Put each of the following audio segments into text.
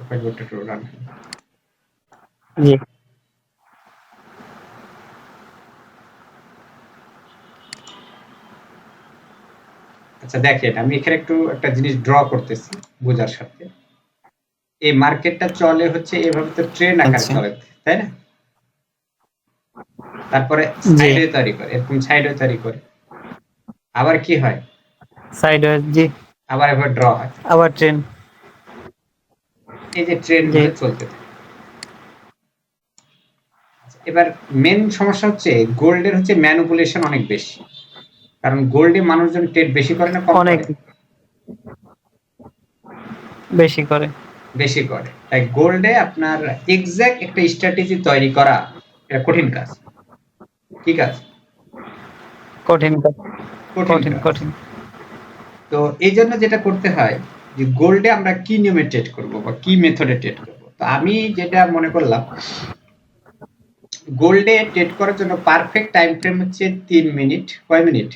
White বোর্ডটা run জি আচ্ছা দেখেন আমি এখানে একটু একটা জিনিস ড্র করতেছি বোঝার সাথে এই মার্কেটটা চলে হচ্ছে এভাবে তো ট্রেন আকারে আচ্ছা চলে তাই না তারপরে জি সাইডে তৈরি করে এরকম সাইডে তৈরি করে আবার কি হয় সাইডওয়েজ জি আবার এবার ড্র হয় আবার ট্রেন এই যে ট্রেন জি ধরে চলতে থাকে এবার মেন সমস্যা হচ্ছে গোল্ডের হচ্ছে ম্যানিপুলেশন অনেক বেশি কারণ গোল্ডে মানুষজন ট্রেড বেশি করে না কম অনেক করে বেশি করে বেশি করে তাই গোল্ডে আপনার এক্সাক্ট একটা স্ট্র্যাটেজি তৈরি করা এটা কঠিন কাজ কি কাজ কঠিন কঠিন কঠিন কাজ কঠিন তো এই জন্য যেটা করতে হয় যে গোল্ডে আমরা কি নিয়মে ট্রেড করব বা কি মেথডে ট্রেড করব তো আমি যেটা মনে করলাম গোল্ডে ট্রেড করার জন্য পারফেক্ট টাইম ফ্রেম হচ্ছে 3 মিনিট কয় মিনিট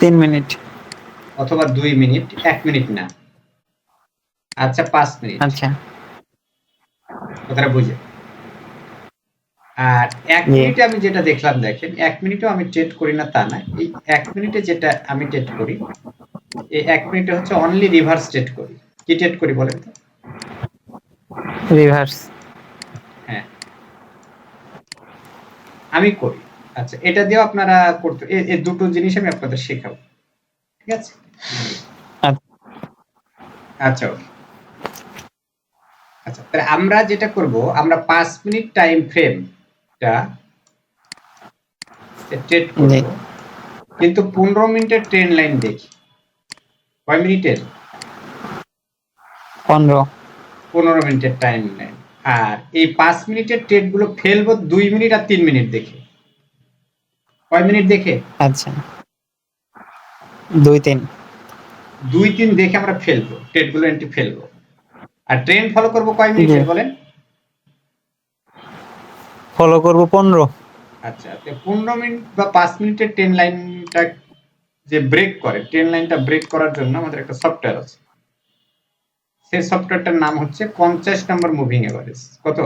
3 মিনিট অথবা 2 মিনিট 1 মিনিট না আচ্ছা 5 মিনিট আচ্ছা কথাটা বুঝে আর এক জি মিনিটে আমি যেটা দেখলাম দেখেন 1 মিনিটেও আমি ট্রেড করি না তা না এই 1 মিনিটে যেটা আমি ট্রেড করি এই 1 মিনিটে হচ্ছে অনলি রিভার্স ট্রেড করি কি ট্রেড করি বলেন তো রিভার্স হ্যাঁ আমি করি আচ্ছা এটা দিয়েও আপনারা করতে এই দুটো জিনিস আমি আপনাদের শেখাবো ঠিক আছে আচ্ছা ওকে আচ্ছা তাহলে আমরা যেটা করব আমরা 5 মিনিট টাইম ফ্রেমটা ট্রেড করব জি কিন্তু 15 মিনিটের ট্রেন লাইন দেখি কয় মিনিটের 15 15 মিনিটের টাইম লাইন আর এই 5 মিনিটের ট্রেড গুলো ফেলবো 2 মিনিট আর 3 মিনিট দেখে কয় মিনিট দেখে আচ্ছা 2-3 2-3 দেখে আমরা ফেলবো ট্রেড গুলো এন্ট্রি ফেলবো আর ট্রেন্ড ফলো করব কয় জি মিনিটের বলেন ফলো করব 15 আচ্ছা 15 মিনিট বা 5 মিনিটের ট্রেন লাইনটা যে ব্রেক করে ট্রেন লাইনটা ব্রেক করার জন্য আমাদের একটা সফটওয়্যার আছে সেই সফটওয়্যারটার নাম হচ্ছে 50 নম্বর মুভিং এভারেজ কত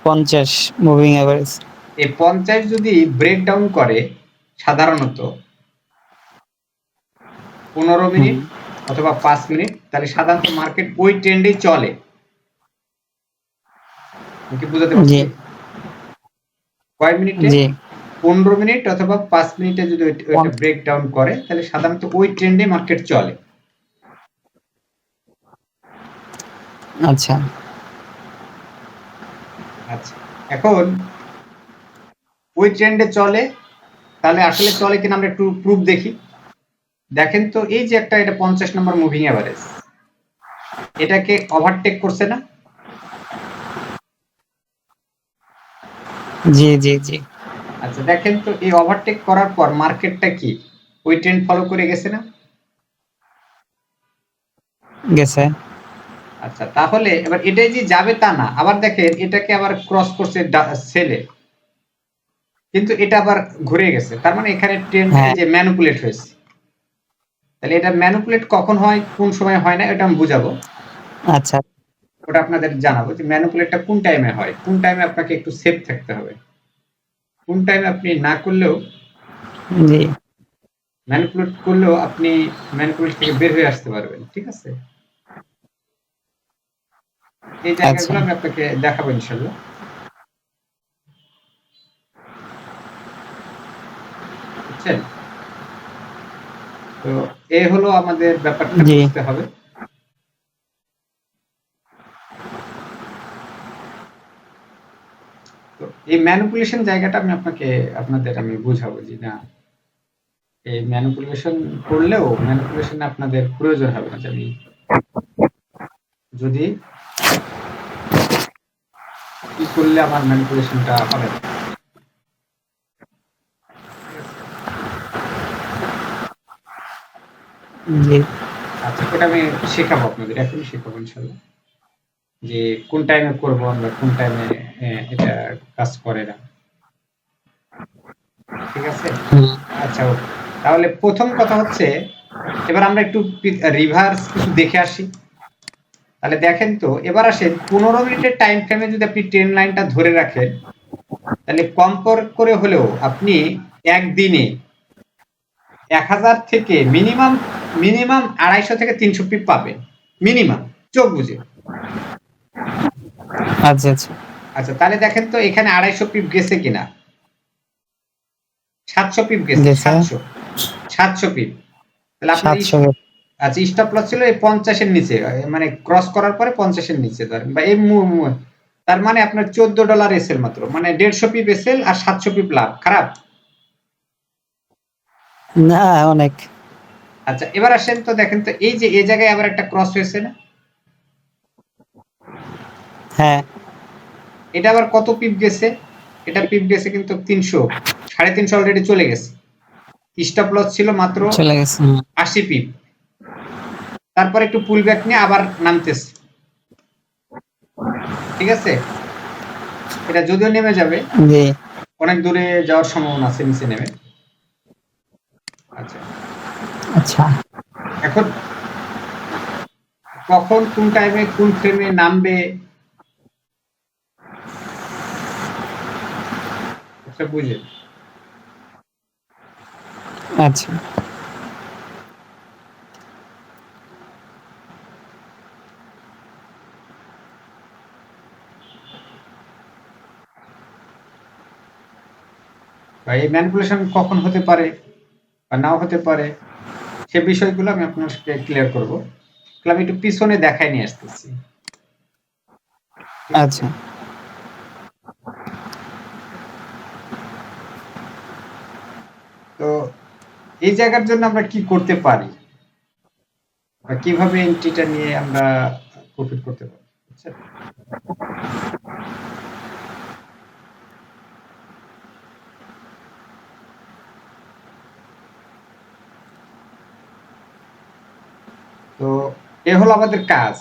50 মুভিং এভারেজ এই 50 যদি ব্রেক ডাউন করে সাধারণত 15 মিনিট অথবা 5 মিনিট তাহলে সাধারণত মার্কেট ওই ট্রেন্ডেই চলে কি বুঝাতে জি পারছি কয় মিনিটে জি 15 মিনিট অথবা 5 মিনিটে যদি ওইটা ব্রেক ডাউন করে তাহলে সাধারণত ওই ট্রেন্ডে মার্কেট চলে আচ্ছা আচ্ছা এখন ওই ট্রেন্ডে চলে তাহলে আসলে চলে কিনা আমরা একটু প্রুফ দেখি দেখেন তো এই যে একটা এটা 50 নম্বর মুভিং এভারেজ এটাকে ওভারটেক করছে না জি জি জি আচ্ছা দেখেন তো এই ওভারটেক করার পর মার্কেটটা কি ওই ট্রেন্ড ফলো করে গেছে না গেছে আচ্ছা তাহলে এবার এটাই যে যাবে তা না আবার দেখেন এটাকে আবার ক্রস করছে সেলে কিন্তু এটা আবার ঘুরে গেছে তার মানে এখানে ট্রেন্ড এই হ্যাঁ যে ম্যানিপুলেট হয়েছে তাহলে এটা ম্যানিপুলেট কখন হয় কোন সময় হয় না এটা আমি বুঝাবো আচ্ছা ওটা আপনাদের জানাবো যে ম্যানিপুলেটটা কোন টাইমে হয় কোন টাইমে আপনাকে একটু সেফ থাকতে হবে কোন টাইমে আপনি না করলেও জি ম্যানিপুলেট করলেও আপনি ম্যানিপুলেট থেকে বের হয়ে আসতে পারবেন ঠিক আছে এই আচ্ছা জায়গাগুলো আমি আপনাকে দেখাবো ইনশাল্লাহ বুঝছেন তো এই হলো আমাদের ব্যাপারটা জি বুঝতে হবে তো এই ম্যানিপুলেশন জায়গাটা আমি আপনাদের আমি বুঝাবো যে না এই ম্যানিপুলেশন করলেও ম্যানিপুলেশনে আপনাদের প্রয়োজন হবে না যে আমি যদি কি করলে আমার ম্যানিপুলেশনটা হবে না ঠিক আছে জি আচ্ছা ওটা আমি শেখাবো আপনাদের এখনই শেখাবো ইনশাল্লাহ যে কোন টাইমে করবো আমরা কোন টাইমে এটা কাজ করে না ঠিক আছে হুম, আচ্ছা ওকে তাহলে প্রথম কথা হচ্ছে এবার আমরা একটু রিভার্স কিছু দেখে আসি। তাহলে দেখেন তো, এবার আসেন 15 মিনিটের টাইম ফ্রেমে যদি আপনি ট্রেন লাইনটা ধরে রাখেন, তাহলে কম করে হলেও আপনি একদিনে 1000 থেকে মিনিমাম মিনিমাম 250 থেকে 300 পিপ পাবেন মিনিমাম, চোখ বুঝে। আচ্ছা আচ্ছা আচ্ছা তাহলে দেখেন তো এখানে 250 পিপ গেছে কিনা। 700 পিপ গেছে, গেছে 700 পিপ। তাহলে আপনার 700 আচ্ছা স্টপ লস ছিল এই 50 এর নিচে, মানে ক্রস করার পরে 50 এর নিচে ধরেন, বা এই তার মানে আপনার $14 এসএল মাত্র, মানে 150 পিপ এসএল আর 700 পিপ লাভ, খারাপ? না অনেক। আচ্ছা এবার আসেন তো, দেখেন তো এই যে এই জায়গায় আবার একটা ক্রস হয়েছে না, হ্যাঁ এটা আবার কত পিপ গেছে? এটা পিপ গেছে কিন্তু 300, 350 অলরেডি চলে গেছে। স্টপ লস ছিল মাত্র চলে গেছে 80 পিপ, তারপর একটু পুল ব্যাক নিয়ে আবার নামতেছে, ঠিক আছে? এটা যদিও নেমে যাবে, জি অনেক দূরে যাওয়ার সম্ভাবনা আছে নিচে নেমে। আচ্ছা আচ্ছা এখন কখন কোন টাইমে কোন ফ্রেমে নামবে এটা বুঝেন। আচ্ছা বা এই ম্যানিপুলেশন কখন হতে পারে বা নাও হতে পারে, সে বিষয়গুলো আমি আপনাকে ক্লিয়ার করবো। আমি একটু পিছনে দেখাই নিয়ে আসতেছি, ঠিক আছে? আচ্ছা তো এই জায়গার জন্য আমরা কি করতে পারি বা কিভাবে এন্ট্রিটা নিয়ে আমরা প্রফিট করতে পারি, বুঝছেন? তো এ হলো আমাদের কাজ।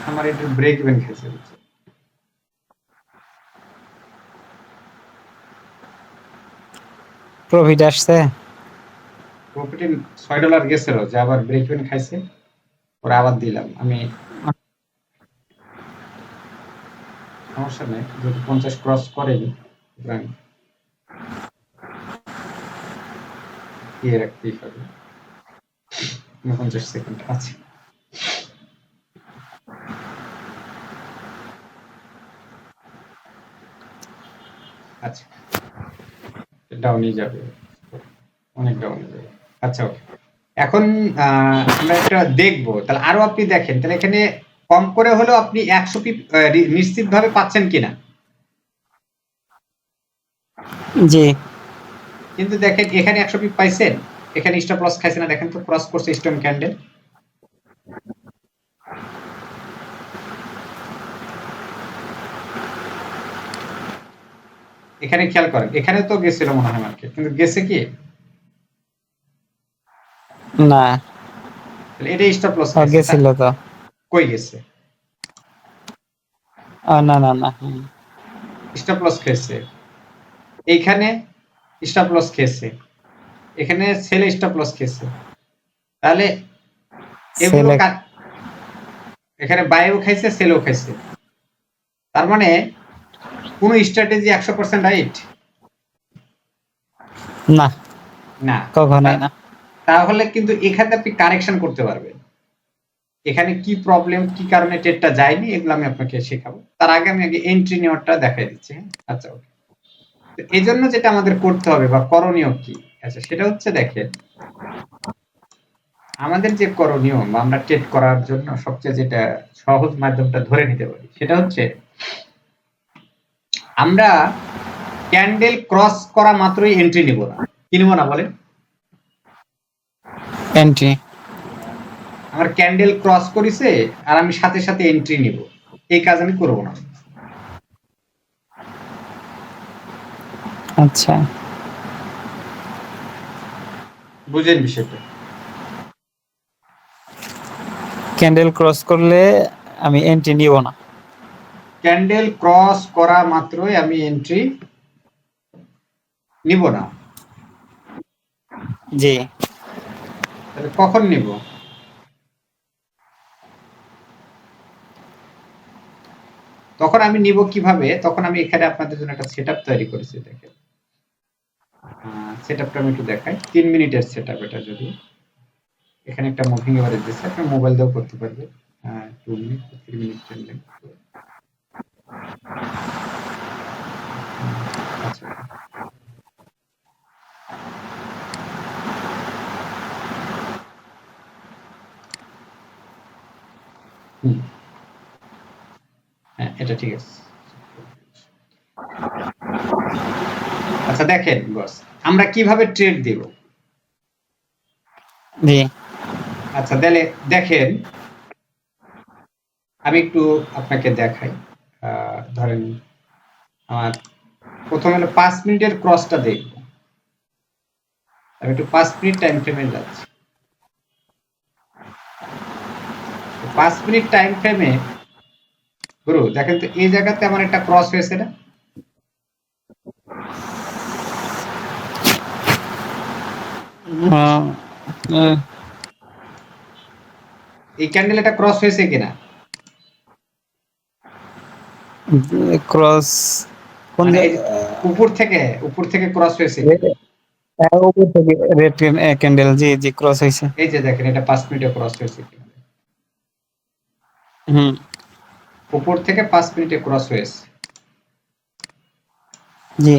আমার এটা ব্রেক ইভেন খেয়েছে, বুঝছেন? প্রফিট আসছে প্রফিটে $6 গেছিল, যে আবার ব্রেক ইভেন খাইছে, পরে আবার দিলাম আমি, সমস্যা নেই, যেহেতু 50 ক্রস করেনি, সুতরাং দিয়ে রাখতেই হবে। 49 সেকেন্ড আছে। আচ্ছা ডাউনই যাবে, অনেক ডাউনে যাবে। আচ্ছা ওকে, এখন আমরা একটা দেখবো, তাহলে আরো আপনি দেখেন, তাহলে এখানে কম করে হলেও আপনি 100 পিপ নিশ্চিত ভাবে পাচ্ছেন কিনা। জি কিন্তু দেখেন এখানে 100 পিপ পাইছেন, এখানে স্টপ লস খাইছে না, দেখেন তো ক্রস করছে স্টোন ক্যান্ডেল, এখানে খেয়াল করেন, এখানে তো গেছিল মনে হয় মার্কেট, কিন্তু গেছে কি? না তাহলে এটা স্টপ লস ও খাইছে, গেছিল তো কই গেছে? না না না স্টপ লস খেয়েছে, এইখানে স্টপ লস খেয়েছে, এখানে সেল স্টপ লস খেয়েছে, তাহলে এগুলো সেলেক্ট এখানে বাইও খাইছে সেলও খাইছে, তার মানে কোন স্ট্র্যাটেজি 100% রাইট না না। কখনোই না তাহলে কিন্তু এখানে আপনি কারেকশন করতে পারবেন, এখানে কি প্রবলেম, কি কারণে ট্রেডটা যায়নি, এগুলো আমি আপনাকে শেখাবো। তার আগে আমি আগে এন্ট্রি নেওয়াটা দেখাই দিচ্ছি, হ্যাঁ? আচ্ছা ওকে, তো এই জন্য যেটা আমাদের করতে হবে বা করণীয় কি, আচ্ছা সেটা হচ্ছে, দেখেন আমাদের যে করণীয় বা আমরা ট্রেড করার জন্য সবচেয়ে যেটা সহজ মাধ্যমটা ধরে নিতে পারি, সেটা হচ্ছে আমরা ক্যান্ডেল ক্রস করা মাত্রই এন্ট্রি নিব না। কি নিব না বলেন? এন্ট্রি আমার ক্যান্ডেল ক্রস করেছে আর আমি সাথে সাথে এন্ট্রি নিব, এই কাজ আমি করব না। আচ্ছা বুঝেন বিষয়টা? ক্যান্ডেল ক্রস করলে আমি এন্ট্রি নিব না ক্যান্ডেল ক্রস করা মাত্রই আমি এন্ট্রি নিব না। জি তাহলে কখন নিব? তখন আমি নিব কিভাবে? তখন আমি এখানে আপনাদের জন্য একটা সেটআপ তৈরি করেছি, দেখেন। সেটআপটা আমি একটু দেখাই। 3 মিনিটের সেটআপ এটা যদিও। এখানে একটা মুভিং এভারেজ দিচ্ছে, আপনি মোবাইল দিয়েও করতে পারবেন। 2 মিনিট, 3 মিনিট, 10 মিনিট। আচ্ছা, ওকে। হুম, হ্যাঁ, এটা ঠিক আছে। আচ্ছা দেখেন বস, আমরা কিভাবে ট্রেড দিব? জি আচ্ছা তাহলে দেখেন, আমি একটু আপনাকে দেখাই। ধরেন আমার প্রথমে হলো 5 মিনিটের ক্রসটা দেখব। আমি একটু 5 মিনিট টাইম ফ্রেমে যাচ্ছি। 5 মিনিট টাইম ফ্রেমে গুরু দেখেন তো, এই জায়গাতে আমার একটা ক্রস হয়েছে না? আহ, আহ, এই ক্যান্ডেল একটা ক্রস হয়েছে কিনা? ক্রস কোন মানে এই যে উপর থেকে ক্রস হয়েছে কিনা? উপর থেকে রেড ক্যান্ডেল, জি জি ক্রস হয়েছে। এই যে দেখেন, এটা 5 মিনিটে ক্রস হয়েছে কিনা? হুম উপর থেকে 5 মিনিটে ক্রস হয়েছে। জি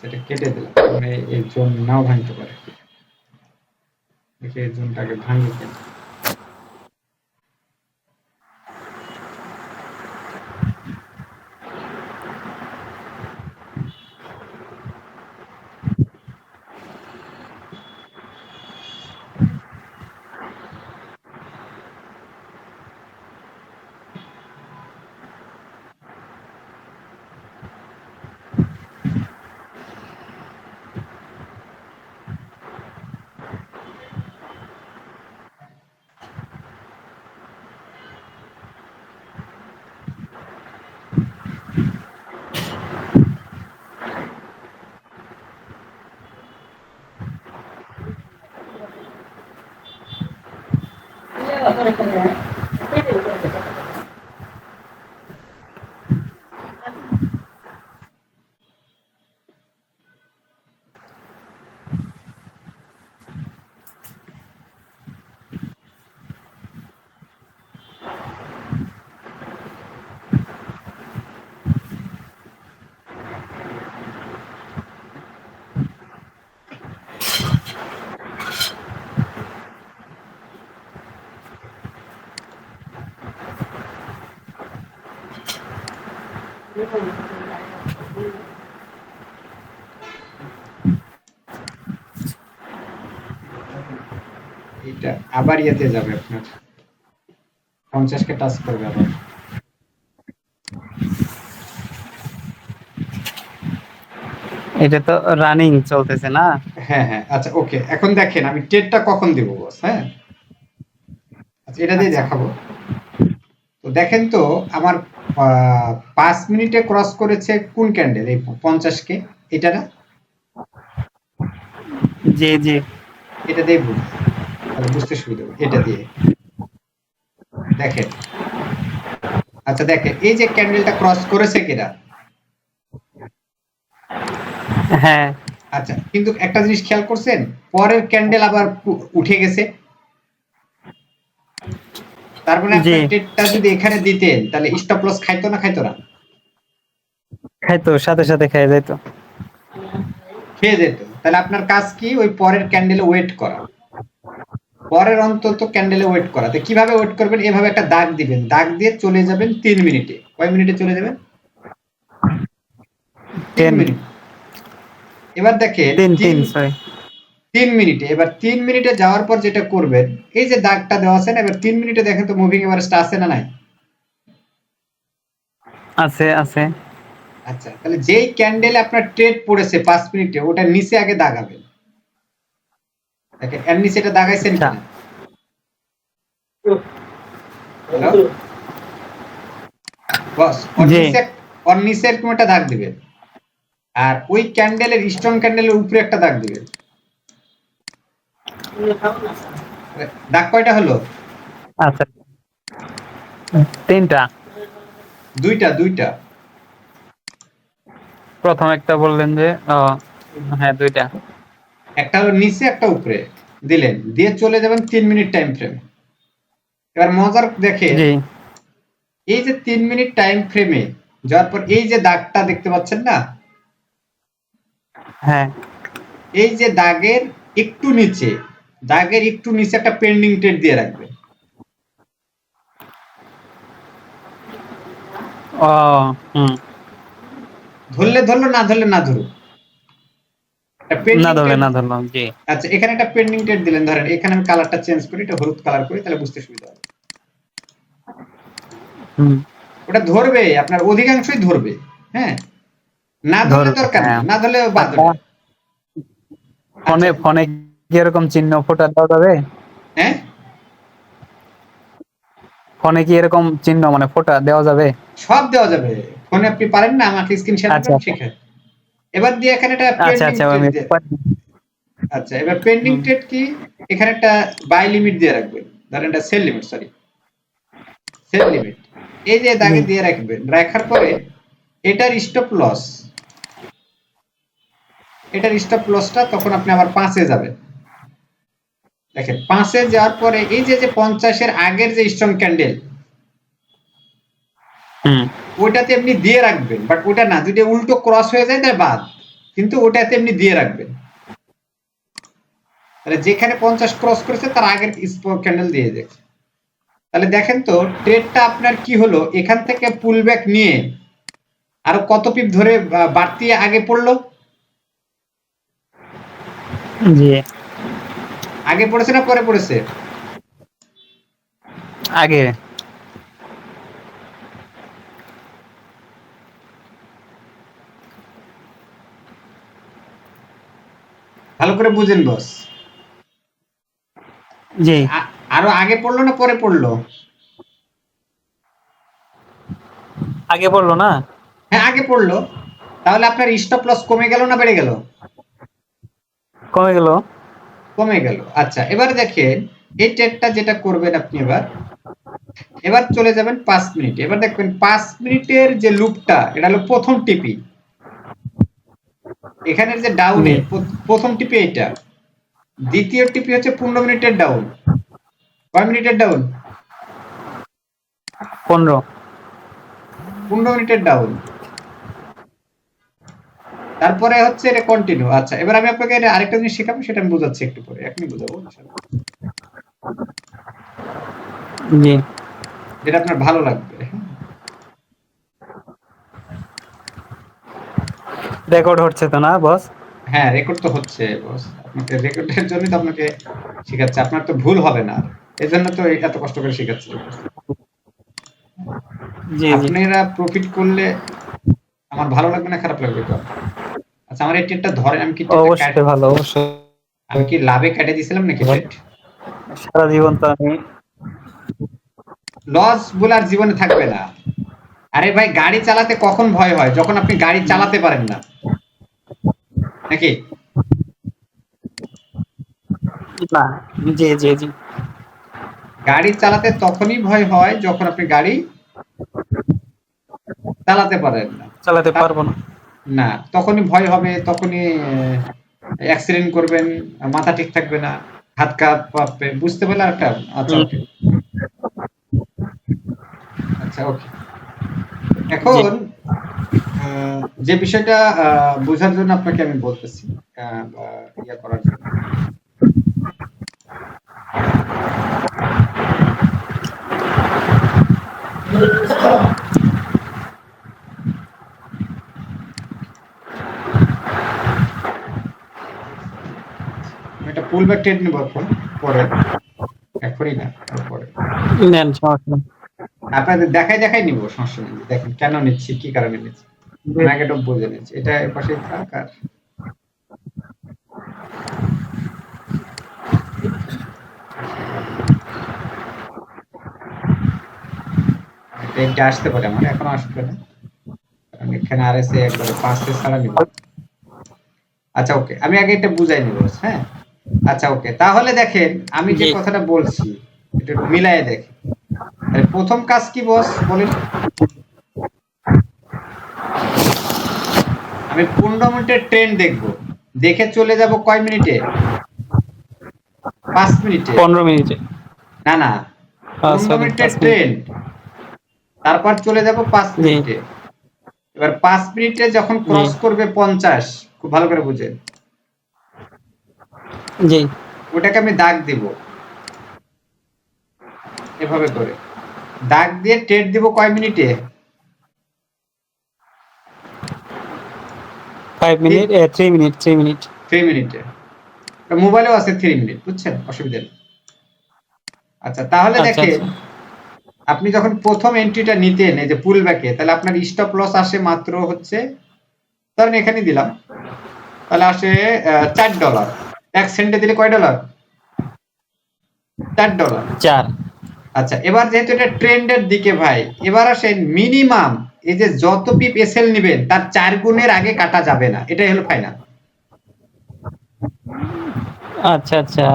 সেটা কেটে দিলাম, মানে এই জোন নাও ভাঙতে পারে। দেখি এই জোনটাকে ভাঙি কিনা। এইটা আবার ইয়েতে যাবে আপনার, 50 কে টাচ করবে আবার। এটা তো রানিং চলতেছে না। হ্যাঁ হ্যাঁ, আচ্ছা ওকে, এখন দেখেন আমি ট্রেডটা কখন দিব বস। হ্যাঁ, আচ্ছা এটা দিয়ে আচ্ছা দেখাবো। তো দেখেন তো, আমার 5 মিনিটে ক্রস করেছে কোন ক্যান্ডেল? এই 50 কে, এটা না? জি জি এটা দিয়ে বুঝি, তাহলে বুঝতে সুবিধা হবে এটা দিয়ে। দেখেন, আচ্ছা দেখেন এই যে ক্যান্ডেলটা ক্রস করেছে কিনা? হ্যাঁ আচ্ছা, কিন্তু একটা জিনিস খেয়াল করছেন, পরের ক্যান্ডেল আবার উঠে গেছে। তার মানে জি আপনার ট্রেডটা যদি এখানে দিতেন, তাহলে স্টপ লস খাইতো না, খাইতো না? খাইতো, সাথে সাথে খেয়ে যাইতো। খেয়ে যেত। তাহলে আপনার কাজ কি? ওই পরের ক্যান্ডেলে ওয়েট করা। পরের অন্তত ক্যান্ডেলে ওয়েট করা। তো কিভাবে ওয়েট করবেন? এভাবে একটা দাগ দিবেন, দাগ দিয়ে চলে যাবেন 3 মিনিটে। কয় মিনিটে চলে যাবেন? 3 10 মিনিট। এবার দেখেন তিন 3, তিন সরি 3 মিনিটে। এবার 3 মিনিটে যাওয়ার পর যেটা করবেন, এই যে দাগটা দেওয়া আছে না, এবার 3 মিনিটে দেখেন তো মুভিং এভারেজটা আছে না নাই? আছে আছে। আচ্ছা, তাহলে যেই ক্যান্ডেলে আপনার ট্রেড পড়েছে 5 মিনিটে, ওটার নিচে আগে দাগাবেন। দেখেন এর নিচে এটা দাগাইছেন আচ্ছা কিনা? হ্যালো বস, জি ওর নিচে এরকম একটা দাগ দিবেন, আর ওই ক্যান্ডেলের স্ট্রং ক্যান্ডেলের উপরে একটা দাগ দিবেন। দাগ কয়টা হলো? আচ্ছা, তিনটা। দুইটা দুইটা। প্রথম একটা বললেন যে হ্যাঁ দুইটা। একটা হলো নিচে, একটা উপরে দিলেন, দিয়ে চলে যাবেন 3 মিনিট টাইম ফ্রেম। এবার মজার দেখেন, জি এই যে 3 মিনিট টাইম ফ্রেমে যাওয়ার পর এই যে দাগটা দেখতে পাচ্ছেন না, হ্যাঁ। এই যে দাগের একটু নিচে, দাগের একটু নিচে একটা পেন্ডিং ট্রেড দিয়ে রাখবেন। ও হুম। ধরলে ধরলো, না ধরলে না ধরুক, একটা না পেন্ডিং ধরলে ট্রেড। না ধরলাম জি। আচ্ছা, এখানে একটা পেন্ডিং ট্রেড দিলেন, ধরেন এখানে আমি কালারটা চেঞ্জ করি, এটা হলুদ কালার করি, তাহলে বুঝতে সুবিধা হবে। হুম। ওটা ধরবে, আপনার অধিকাংশই ধরবে। হ্যাঁ, না ধরলে ধরবে দরকার হ্যাঁ। নেই, না ধরলে বাদ আচ্ছা, ওঠে। ফোনে আচ্ছা, ফোনে কি এরকম চিহ্ন ফোটা দেওয়া যাবে? হ্যাঁ, ফোনে কি এরকম চিহ্ন মানে ফোটা দেওয়া যাবে? সব দেওয়া যাবে। ফোনে আপনি পারেন না, আমাকে স্ক্রিন শেয়ার করবেন, আচ্ছা আমি শিখাই। এবার দিয়ে এখানে একটা আচ্ছা পেন্ডিং আচ্ছা ট্রেড আমি দিয়ে, আচ্ছা এবার পেন্ডিং হুম, ট্রেড কি, এখানে একটা বাই লিমিট দিয়ে রাখবেন, ধরেন এটা sell limit, sorry sell limit, এই যে জি দাগে দিয়ে রাখবেন। রাখার পরে এটার স্টপ লস, এটার স্টপ লসটা তখন আপনি আবার 5-এ যাবেন। দেখেন 5-এ যাওয়ার পরে এই যে 50-এর আগের যে স্ট্রং ক্যান্ডেল, হুম ওটাতে এমনি দিয়ে রাখবেন, বাট ওটা না, যদি উল্টো ক্রস হয়ে যায় তাহলে বাদ, কিন্তু ওটাতে এমনি দিয়ে রাখবেন। তাহলে যেখানে 50 ক্রস করেছে তার আগের ক্যান্ডেল দিয়ে দেখ। তাহলে দেখেন তো ট্রেডটা আপনার কি হলো, এখান থেকে পুল ব্যাক নিয়ে আরো কত পিপ ধরে বাড়তি আগে পড়লো? জি আগে পড়েছে না পরে পড়েছে? আগে। ভালো করে বুঝেন বস। জি আরো আগে পড়লো না পরে পড়লো? আগে বললো না? হ্যাঁ, আগে পড়লো। তাহলে আপনার স্টপ লস কমে গেল না বেড়ে গেল? কমে গেল। কমে গেল। আচ্ছা, এবার দেখেন এই ট্রেডটা যেটা করবেন আপনি, এবার চলে যাবেন 5 মিনিট। এবার দেখবেন 5 মিনিটের যে লুপটা, এটা হলো প্রথম টিপি, এখানের যে জি ডাউনের প্রথম টিপি এটা, দ্বিতীয় টিপি হচ্ছে 15 মিনিটের ডাউন। কয় মিনিটের ডাউন? 15। 15 মিনিটের ডাউন। তারপরে হচ্ছে এটা কন্টিনিউ। আচ্ছা, এবার আমি আপনাকে এটা আরেকটা জিনিস শেখাবো, সেটা আমি বোঝাচ্ছি একটু পরে, এখনই বোঝাবো ইনশাআল্লাহ, জি যেটা আপনার ভালো লাগবে। রেকর্ড হচ্ছে তো না বস? হ্যাঁ, রেকর্ড তো হচ্ছে বস, আপনাকে রেকর্ডের জন্যই তো আপনাকে শেখাচ্ছি, আপনার তো ভুল হবে না, এজন্য তো এত কষ্ট করে শেখাচ্ছি। জি জি আপনারা প্রফিট করলে আমার ভালো লাগবে না খারাপ লাগবে তো? আচ্ছা, আমার এই ট্রেডটা ধরেন, আমি কি ট্রেডটা অবশ্যই ভালো, অবশ্যই আমি কি লাভে কেটে দিয়েছিলাম নাকি ভালো। ট্রেড? সারা জীবন তো আমি লস বলে আর জীবনে থাকবে না। আরে ভাই, গাড়ি চালাতে কখন ভয় হয়? যখন আপনি গাড়ি চালাতে পারেন না, নাকি? না। জি জি জি গাড়ি চালাতে তখনই ভয় হয় যখন আপনি গাড়ি চালাতে পারেন না। চালাতে তা- পারবো না। না, তখনই ভয় হবে, তখনই অ্যাক্সিডেন্ট করবেন, মাথা ঠিক থাকবে না, হাত কাঁপবে, বুঝতে পারলে একটা। আচ্ছা হুম, ওকে, আচ্ছা ওকে। জি এখন যে বিষয়টা বোঝার জন্য আপনাকে আমি বলতেছি, বা ইয়া করার জন্য, আমি পুল ব্যাক ট্রেড নিব এখন, পরে, এখনই না, পরে নেন, সমস্যা নেই। আপনাদের দেখাই নিব, সমস্যা নেই। দেখেন কেন নিচ্ছি, কি কারণে নিচ্ছি, আমি আগে এটা বুঝে নিচ্ছি। এটা এর পাশেই থাক, আর ট্রেনটা আসতে পারে, আমার এখনো আসবে না, কারণ এখানে আর এসে একবারে 5 ছাড়া নিব। আচ্ছা ওকে, আমি আগে এটা বুঝাই নিব, হ্যাঁ। আচ্ছা ওকে, তাহলে দেখেন আমি যে জি। কথাটা বলছি এটা একটু মিলায়ে দেখেন। তাহলে প্রথম কাজ কি বস বলেন? আমি 15 মিনিটের ট্রেন দেখব, দেখে চলে যাব কয় মিনিটে? 5 মিনিটে। 15 মিনিটে। না না, 15 সরি, মিনিটের 5 মিনিট। ট্রেন, তারপর চলে যাব 5 জি, মিনিটে। এবার 5 মিনিটে যখন জি, ক্রস করবে 50, খুব ভালো করে বুঝেন, জি। ওটাকে আমি দাগ দিব এভাবে করে, দাগ দিয়ে ট্রেড দিব কয় মিনিটে? 5 মিনিট, 3 মিনিট, 3 মিনিট। 3 মিনিটে। মোবাইলেও আছে 3 মিনিট, বুঝছেন, অসুবিধা নেই। আচ্ছা তাহলে আচ্ছা, দেখেন, আচ্ছা। আপনি যখন প্রথম এন্ট্রিটা নিতেন এই যে পুল ব্যাকে, তাহলে আপনার স্টপ লস আসে মাত্র হচ্ছে, ধরেন এখানে দিলাম, তাহলে আসে $4। 1 সেন্টে দিলে কয় ডলার? $4। 4। আচ্ছা এবার যেহেতু এটা ট্রেন্ডের দিকে ভাই, এবার আসেন মিনিমাম এই যে যত পিপ এসএল নিবেন তার 4 গুণের আগে কাটা যাবে না, এটাই হলো ফাইনাল। আচ্ছা, আচ্ছা।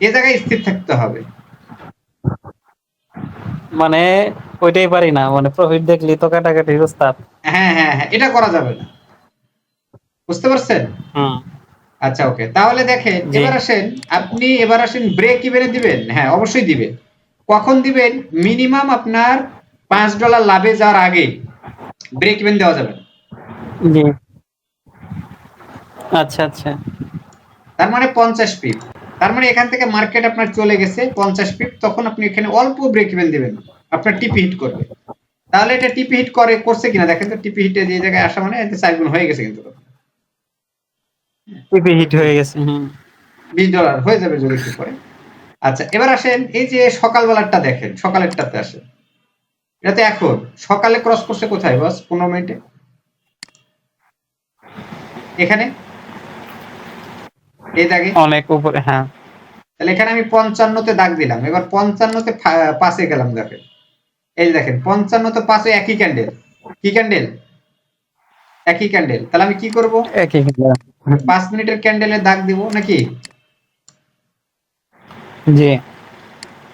এই জায়গায় স্থির থাকতে হবে। মানে ওইটাই পারি না, মানে প্রফিট দেখলি তো কাটাকাটির উস্তাদ। হ্যাঁ হ্যাঁ হ্যাঁ, এটা করা যাবে না, বুঝতে পারছেন? হুম। আচ্ছা ওকে, তাহলে দেখেন জি। এবার আসেন ব্রেক ইভেনে দিবেন, হ্যাঁ অবশ্যই দিবেন। কখন দিবেন? মিনিমাম আপনার $5 লাভে যাওয়ার আগে ব্রেক ইভেন দেওয়া যাবে না। জি। আচ্ছা, আচ্ছা। তার মানে 50 পিপ, তার মানে এখান থেকে মার্কেট আপনার চলে গেছে 50 পিপ, তখন আপনি এখানে অল্প ব্রেক ইভেন দিবেন, আপনার টিপি হিট করবে। তাহলে এটা টিপি হিট করছে কিনা দেখেন তো, টিপি হিটে যে জায়গায় আসা মানে এতে 4 গুণ হয়ে গেছে কিন্তু, টিপি হিট হয়ে গেছে। হুম। $20 হয়ে যাবে যদি একটু পরে। আচ্ছা এবার আসেন এই যে সকালবেলাটা দেখেন, সকালেরটাতে আসেন, এটাতে এখন সকালে ক্রস করছে কোথায় বস? 15 মিনিটে এখানে, এই দাগে। অনেক উপরে, হ্যাঁ। তাহলে এখানে আমি 55-তে দাগ দিলাম, এবার 55-তে 5-এ গেলাম, দেখেন এই যে দেখেন 55-তে 5-এ একই ক্যান্ডেল, কি ক্যান্ডেল? একই ক্যান্ডেল। তাহলে আমি কি করব? একই। 5 মিনিটের ক্যান্ডেলে দাগ দিব নাকি? জি।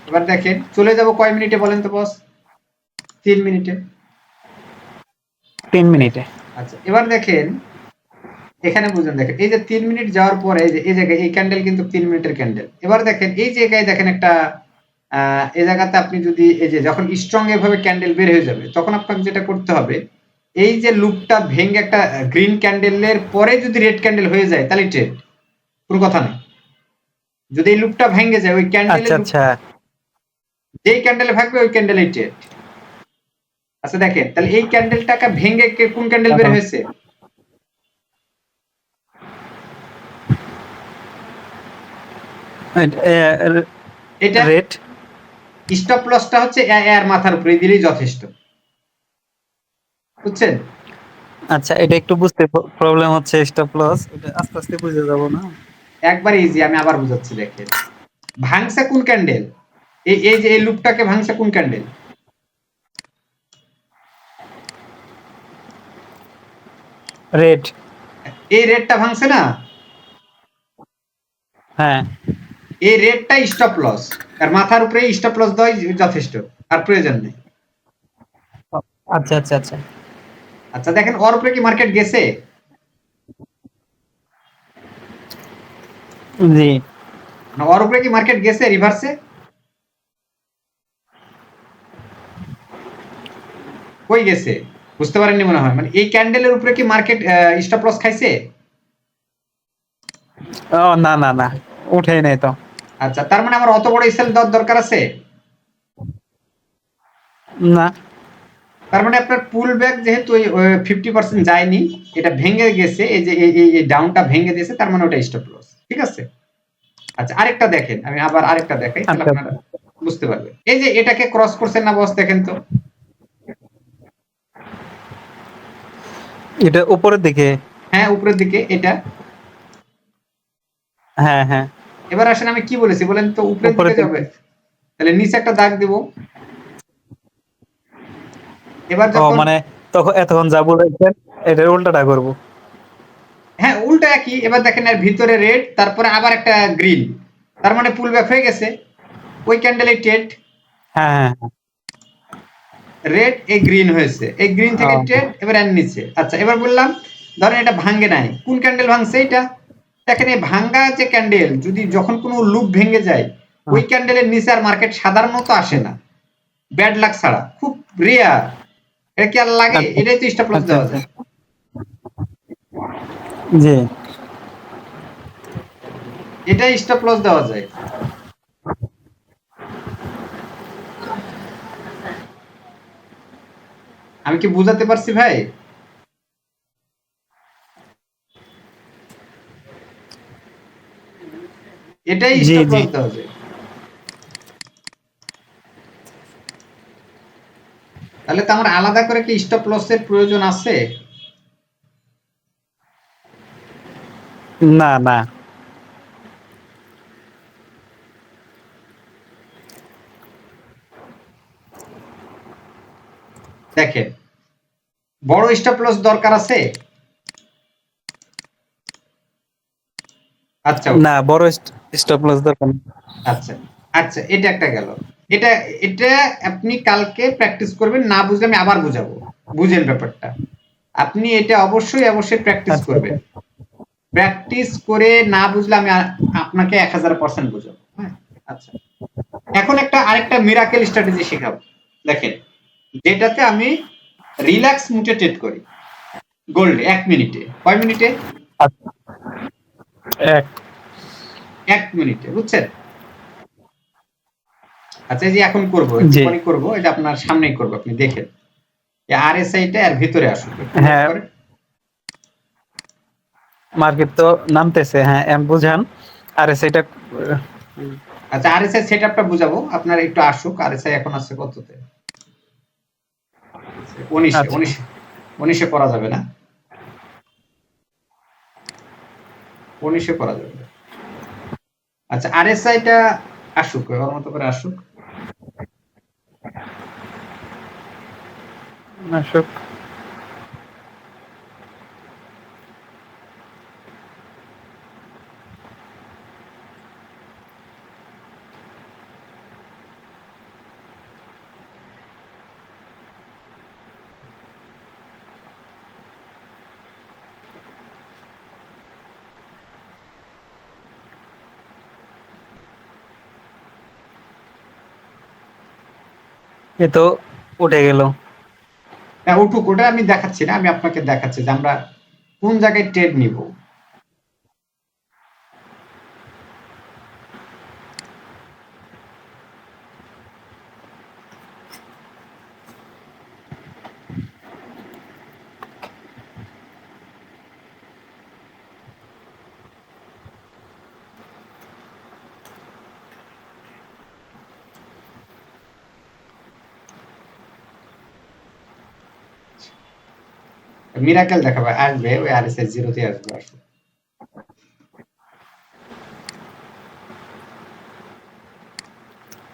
এবার দেখেন চলে যাব কয় মিনিটে বলেন তো বস? 3 মিনিটে। 3 মিনিটে। আচ্ছা এবার দেখেন, এখানে বুঝুন, দেখেন এই যে 3 মিনিট যাওয়ার পরে এই যে এই জায়গায় এই ক্যান্ডেল কিন্তু 3 মিনিটের ক্যান্ডেল। এবার দেখেন এই জায়গায় দেখেন একটা এই জায়গাতে আপনি যদি এই যে যখন স্ট্রং এভাবে ক্যান্ডেল বের হয়ে যাবে, তখন আপনাকে যেটা করতে হবে, এই যে লুপটা ভেঙে একটা গ্রিন ক্যান্ডেলের পরে যদি রেড ক্যান্ডেল হয়ে যায় তাহলে ট্রেড, কোনো কথা নেই। যদি এই লুপটা ভেঙে যায়, ওই ক্যান্ডেলের আচ্ছা, লুপ আচ্ছা। যেই ক্যান্ডেলে ভাগবে ওই ক্যান্ডেলেই ট্রেড। আচ্ছা দেখেন তাহলে এই ক্যান্ডেলটাকে ভেঙে কোন ক্যান্ডেল বের হয়েছে? এটা রেট। স্টপ লসটা হচ্ছে এর মাথার উপরে দিলেই যথেষ্ট, বুঝছেন? আচ্ছা, এটা একটু বুঝতে প্রবলেম হচ্ছে, স্টপ লস। এটা আস্তে আস্তে বুঝে যাব না? একবার ইজি, আমি আবার বুঝাচ্ছি, দেখেন ভাঙছে কোন ক্যান্ডেল? এই যে এই লুপটাকে ভাঙছে কোন ক্যান্ডেল? রেট। এই রেডটা ভাঙছে না, হ্যাঁ। এই রেডটা স্টপ লস, আর মাথার উপরে স্টপ লস দেওয়াই যথেষ্ট, আর প্রয়োজন নেই। আচ্ছা, আচ্ছা, আচ্ছা। আচ্ছা দেখেন ওর উপরে কি মার্কেট গেছে? জি। না, ওর উপরে কি মার্কেট গেছে রিভার্সে? কই গেছে? বুঝতে পারেননি মনে হয়, মানে এই ক্যান্ডেলের উপরে কি মার্কেট স্টপ লস খাইছে? ও না, না, না, উঠেই নাই তো। আচ্ছা তার মানে আমার অত বড় সেল দেওয়ার দরকার আছে? না। তার মানে আপনার পুল ব্যাক যেহেতু 50% যায়নি, এটা ভেঙে গেছে, এই যে এই ডাউনটা ভেঙে দিয়েছে, তার মানে ওটা স্টপ লস, ঠিক আছে? আচ্ছা, আরেকটা দেখেন, আমি আবার আরেকটা দেখাই, তাহলে আচ্ছা আপনারা বুঝতে পারবেন। এই যে এটাকে ক্রস করছেন না বস, দেখেন তো। এটা উপরের দিকে। হ্যাঁ, উপরের দিকে এটা। হ্যাঁ হ্যাঁ, এবার আসেন, আমি কি বলেছি বলেন তো, উপরের দিকে উপরের যাবে, দিকে। তাহলে নিচে একটা দাগ দিব। এবার ও যখন, মানে তখন এতক্ষণ যা বলেছেন এটার উল্টাটা করব। হ্যাঁ উল্টা একই, এবার দেখেন এর ভিতরে রেড, তারপরে আবার একটা গ্রিন, তার মানে পুল ব্যাক হয়ে গেছে। ওই ক্যান্ডেলের ট্রেড হ্যাঁ হ্যাঁ রেড, এই গ্রিন হয়েছে, এই গ্রিন থেকে হ্যাঁ। ট্রেড, এবার এর নিচে। আচ্ছা, এবার বললাম ধরেন এটা ভাঙ্গে নাই, কোন ক্যান্ডেল ভাঙছে এটা, দেখেন এই ভাঙ্গা যে ক্যান্ডেল যদি যখন কোনো লুপ ভেঙে যায়, ও, ওই ক্যান্ডেলের নিচে আর মার্কেট সাধারণত আসে না, ব্যাড লাক ছাড়া, খুব রেয়ার। এটা কি আর লাগে? আচ্ছা এটাই তো স্টপ লস আচ্ছা দেওয়া আচ্ছা, যায়। জি এটাই স্টপ লস দেওয়া যায়। আমি কি বুঝাতে পারছি ভাই? এটাই জি স্টপ জি। লস দেওয়া যায়। তাহলে তো আমার আলাদা করে কি স্টপ লসের প্রয়োজন আছে? না না। দেখেন, বড় স্টপ লস দরকার আছে? আচ্ছা, না, বড় স্টপ লস দরকার নেই। আচ্ছা, আচ্ছা, এটা একটা গেল। এটা এটা আপনি কালকে প্র্যাকটিস করবেন, না বুঝলে আমি আবার বুঝাবো। বুঝেন ব্যাপারটা। আপনি এটা অবশ্যই অবশ্যই প্র্যাকটিস আচ্ছা করবেন। আচ্ছা। প্র্যাকটিস করে না বুঝলে আমি আপনাকে 1000% বুঝাবো। হ্যাঁ? আচ্ছা। এখন আরেকটা মিরাকেল স্ট্র্যাটেজি শেখাবো। দেখেন, যেটাতে আমি রিল্যাক্স মুডে ট্রেড করি। গোল্ড 1 মিনিটে। কয় মিনিটে? আচ্ছা, এক। 1 মিনিটে, বুঝছেন? আচ্ছা, এই যে এখন করব, একটু জি। পরে করব, এটা আপনার সামনেই করব, আপনি দেখেন। এই আরএসআই টা এর ভিতরে আসুক, একটু ওয়েট হ্যাঁ, করেন। মার্কেট তো নামতেছে, হ্যাঁ এম বুঝান। আর সেটা আচ্ছা, আরএসআই সেটআপটা বুঝাবো, আপনার একটু আসুক। আরএসআই এখন আছে কততে? 19 এ, আচ্ছা 19 এ করা যাবে না, 19 এ করা যাবে না। আচ্ছা, আরএসআই টা আসুক, ওর মতো করে আসুক। অশোক। এ তো উঠে গেল। হ্যাঁ, উঠুক, ওটা আমি দেখাচ্ছি না, আমি আপনাকে দেখাচ্ছি যে আমরা কোন জায়গায় ট্রেড নিব। মিরাকেল দেখাবে, আসবে ওই আরএসআই জিরোতে আসবে, আসবে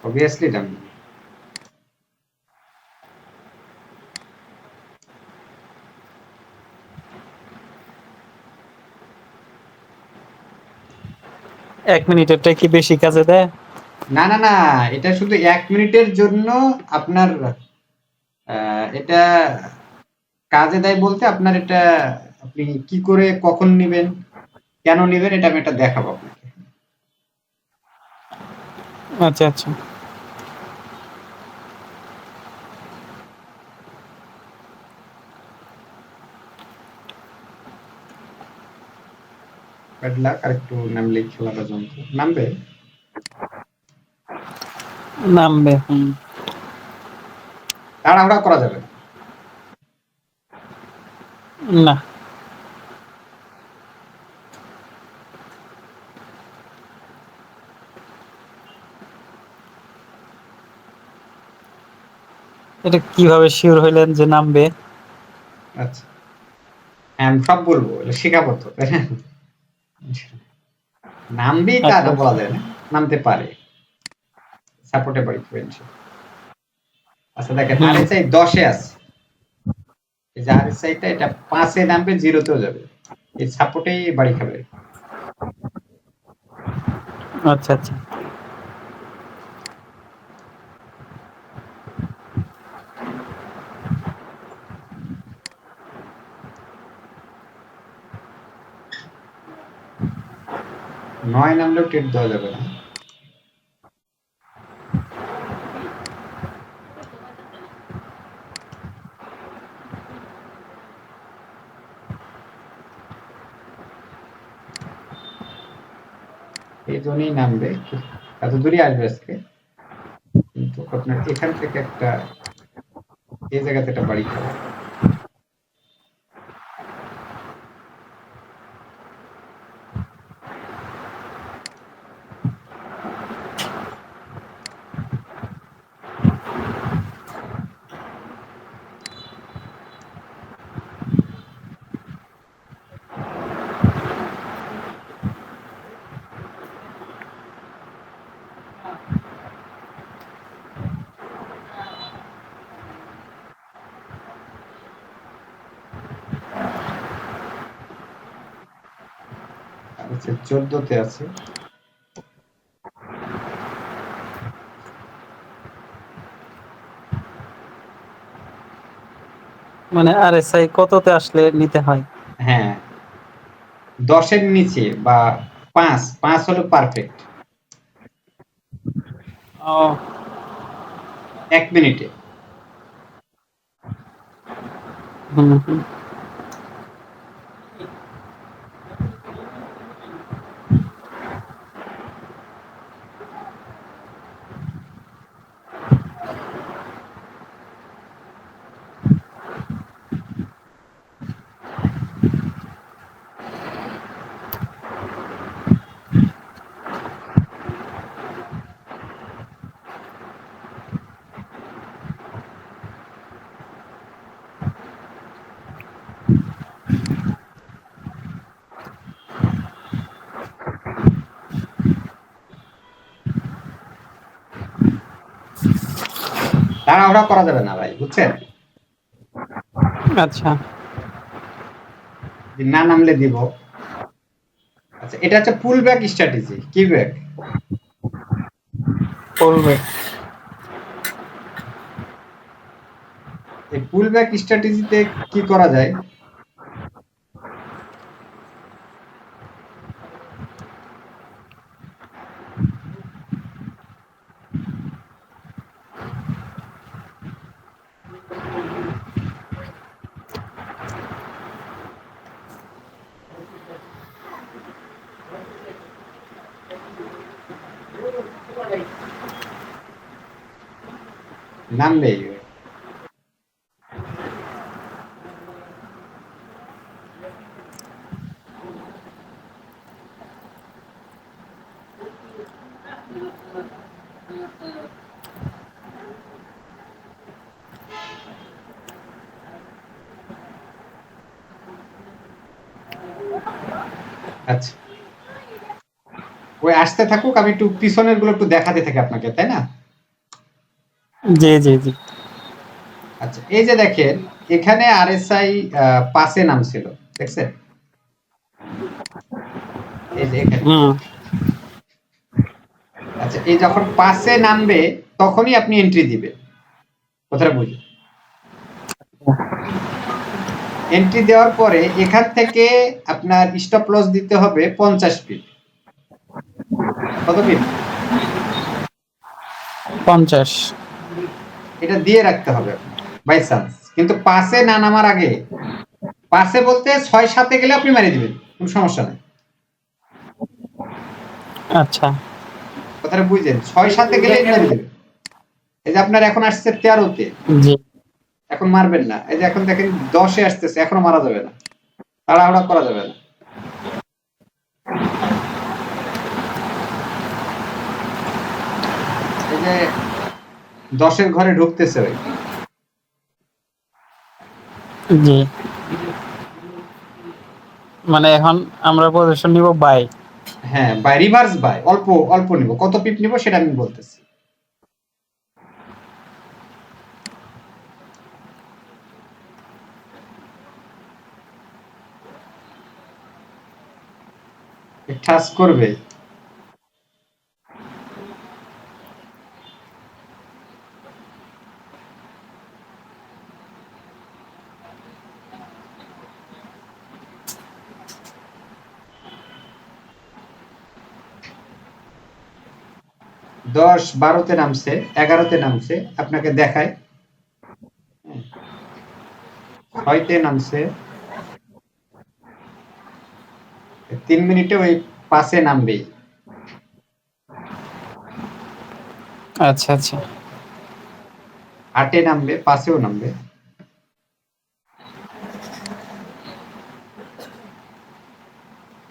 অবভিয়াসলি ডান। 1 মিনিটেরটা কি বেশি কাজে দেয়? না না না, এটা শুধু 1 মিনিটের জন্য। আপনার এটা কাজে দেয় বলতে, আপনার এটা আপনি কি করে কখন নেবেন, কেন নেবেন, এটা আমি এটা দেখাবো আপনাকে। আচ্ছা আচ্ছা। ব্যাড লাক, আর একটু নামলেই খেলাটা জমতো, নামবে। নামবে, হুম। তাড়াহুড়া করা যাবে না। না। এটা কিভাবে শিওর হইলেন যে নামবে? আচ্ছা, হ্যাঁ, আমি সব বলবো, এটা শেখাবো তো, তাই না? নামবেই তা আচ্ছা না বলা আচ্ছা যায় না, নামতে পারে, সাপোর্টে বাড়ি খাবে ইনশাল্লাহ। আচ্ছা দেখেন, হুম আরএসআই 10-এ আছে, এই যে আরএসআইটা এটা 5-এ নামবে, 0-তেও যাবে, এই সাপোর্টেই বাড়ি খাবে। আচ্ছা আচ্ছা 9 নামলেও টেট দেওয়া যাবে না। এই জন্যই নামবে, এত দূরই আসবে আজকে, কিন্তু আপনার এখান থেকে একটা, এই জায়গাতে একটা বাড়ি খাবে। আচ্ছা 14-তে আছে। মানে আরএসআই কততে আসলে নিতে হয়? হ্যাঁ, 10-এর নিচে বা 5 হলো পারফেক্ট। ও 1 মিনিটে। হুম হুম তাড়াহুড়া করা যাবে না ভাই, বুঝছেন? আচ্ছা যে না নামলে দিব। আচ্ছা, এটা হচ্ছে পুল ব্যাক স্ট্র্যাটেজি। কি ব্যাক? করবে এই পুল ব্যাক স্ট্র্যাটেজিতে কি করা যায়? নামলেই আচ্ছা, ওই আসতে থাকুক, আমি একটু পিছনের গুলো একটু দেখাতে থাকি আপনাকে, তাই না? জি জি জি আচ্ছা, এই যে দেখেন, এখানে আরএসআই 5-এ নামছিল, দেখছেন? এই যে এখানে। হুম আচ্ছা, এই যখন 5-এ নামবে তখনই আপনি এন্ট্রি দিবেন, কথাটা বুঝুন। এন্ট্রি দেওয়ার পরে এখান থেকে আপনার স্টপ লস দিতে হবে 50 পিপ। কত পিপ? 50 এটা দিয়ে রাখতে হবে আপনার, বাই চান্স। কিন্তু 5-এ না নামার আগে, 5-এ বলতে 6-7-এ গেলে আপনি মেরে দিবেন, কোনো সমস্যা নাই। আচ্ছা কথাটা বুঝলেন? 6-7-এ গেলেই মেরে দিবেন। এই যে আপনার এখন আসছে 13-তে, জি এখন মারবেন না। এই যে এখন দেখেন 10-এ আসতেছে, এখনো মারা যাবে না, তাড়াহুড়া করা যাবে না। এই যে 10-এর ঘরে ঢুকতেছে ওই, জি, মানে এখন আমরা পজিশন নিব বাই। হ্যাঁ, বাই, রিভার্স বাই, অল্প অল্প নিব, কত পিপ নিব সেটা আমি বলতেছি। ঠাস করবে। দশ, বারোতে নামছে, এগারোতে নামছে, আপনাকে দেখায়। হ্যাঁ, ছয়তে নামছে, 3 মিনিটে ওই পাশে নামবেই। আচ্ছা, আচ্ছা। আটে নামবে, পাশেও নামবে।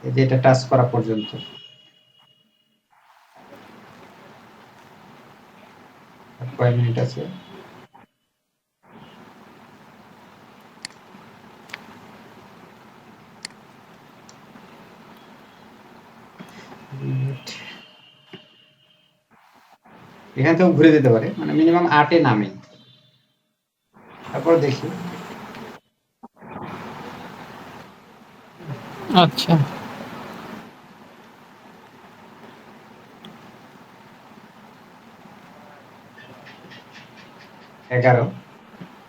এই যে এটা টাচ করা পর্যন্ত। আর কয় মিনিট আছে? মিনিট। এখান থেকেও ঘুরে যেতে পারে, মানে মিনিমাম 8-এ নামে। তারপর দেখি। আচ্ছা, 11,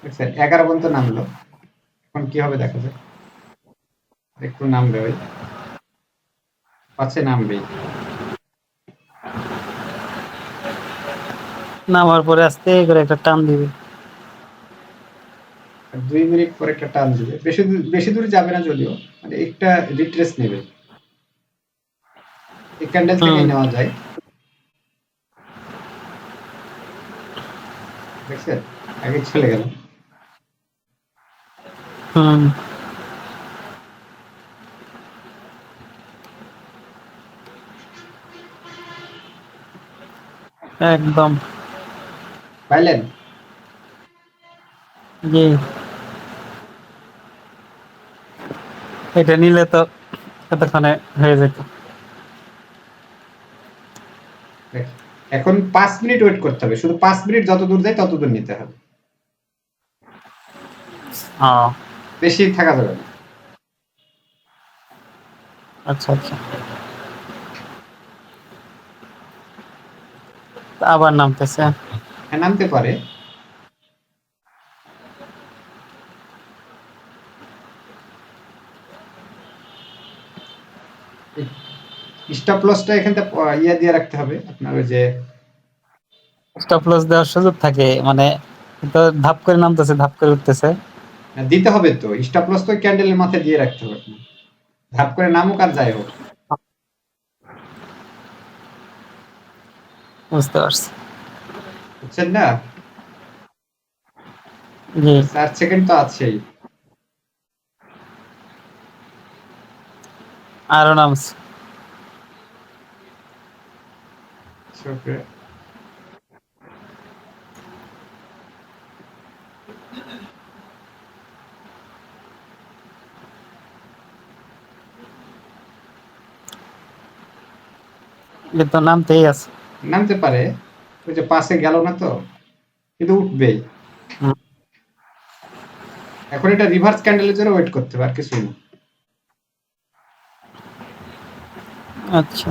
দেখছেন 11 পর্যন্ত নামলো। এখন কি হবে দেখা যাক। একটু নামবে ভাই, 5-এ নামবেই। নামার পরে আস্তে করে একটা টান দিবে। আর 2 মিনিট পরে একটা টান দিবে, বেশি দূরে যাবে না যদিও, মানে একটা রিট্রেস নেবে। এই ক্যান্ডেল হুম, থেকেই নেওয়া যায়, দেখছেন আগে চলে গেল। হুম, একদম। পাইলেন? জি, এটা নিলে তো এতক্ষণে হয়ে যেত। দেখ, এখন 5 মিনিট ওয়েট করতে হবে, শুধু 5 মিনিট, যত দূর যায় তত দূর নিতে হবে, ও, বেশি থাকা যাবে না। আচ্ছা, আচ্ছা। তা আবার নামতেছে। হ্যাঁ, নামতে পারে। স্টপ লসটা এখান থেকে ইয়ে দিয়ে রাখতে হবে আপনার, ওই যে স্টপ লস দেওয়ার সুযোগ থাকে, মানে তো ধাপ করে নামতেছে, ধাপ করে উঠতেছে। দিতে হবে তো, স্টপ লস তো ক্যান্ডেলের মাথায় দিয়ে রাখতে হবে আপনার। ধাপ করে নামুক আর যাই হোক, বুঝতে পারছি। বুঝছেন না? জি, 4 সেকেন্ড তো আছেই। আরো নামছে। ওকে, এ তো নামতেই আছে। নামতে পারে। ওই যে পাশে গেল না তো, কিন্তু উঠবেই। হুম, এখন এটা রিভার্স ক্যান্ডেলের জন্য ওয়েট করতে হবে, আর কিছুই না। আচ্ছা।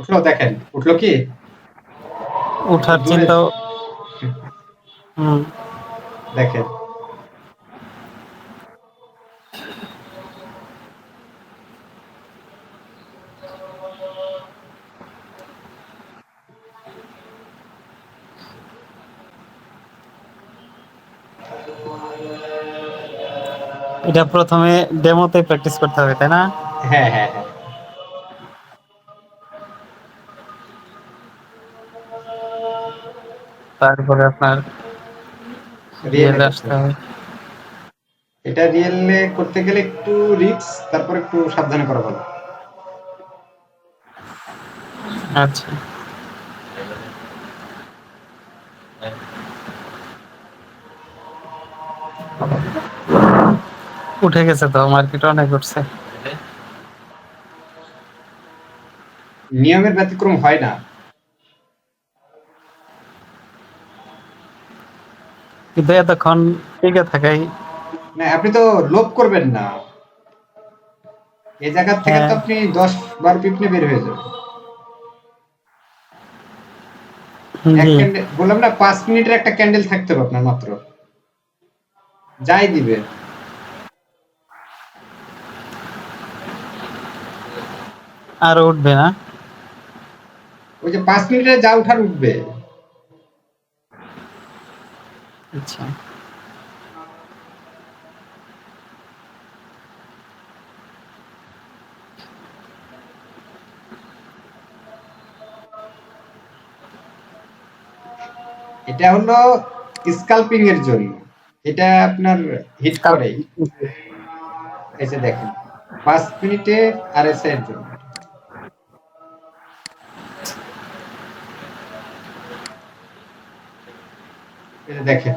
উঠলো, দেখেন উঠলো কি? উঠার দূরে চিন্তা। হুম। দেখেন, এটা প্রথমে ডেমোতে প্র্যাকটিস করতে হবে, তাই না? হ্যাঁ হ্যাঁ হ্যাঁ। তারপরে আপনার রিয়েলে রিয়েলে করতে আসতে হবে। হবে। এটা রিয়েলে করতে গেলে একটু রিস্ক, তারপর একটু সাবধানে করা ভালো। আচ্ছা, উঠে গেছে তো, মার্কেট অনেক উঠছে। নিয়মের ব্যতিক্রম হয় না। কিন্তু এতক্ষণ টিকে থাকাই। না, আপনি তো লোভ করবেন না। এই জায়গা থেকে হ্যাঁ। তো আপনি 10-12 পিপনে বের হয়ে যাবেন। এক জি। ক্যান্ডেল বললাম না, 5 মিনিটের একটা ক্যান্ডেল থাকতে হবে আপনার মাত্র, যাই দিবে। আরো উঠবে না? ওই যে 5 মিনিটে যা উঠার উঠবে। আচ্ছা, এটা হলো স্কাল্পিং এর জন্য, এটা আপনার হিট করে। এই যে দেখেন, 5 মিনিটে RSI এর জন্য। এই যে দেখেন,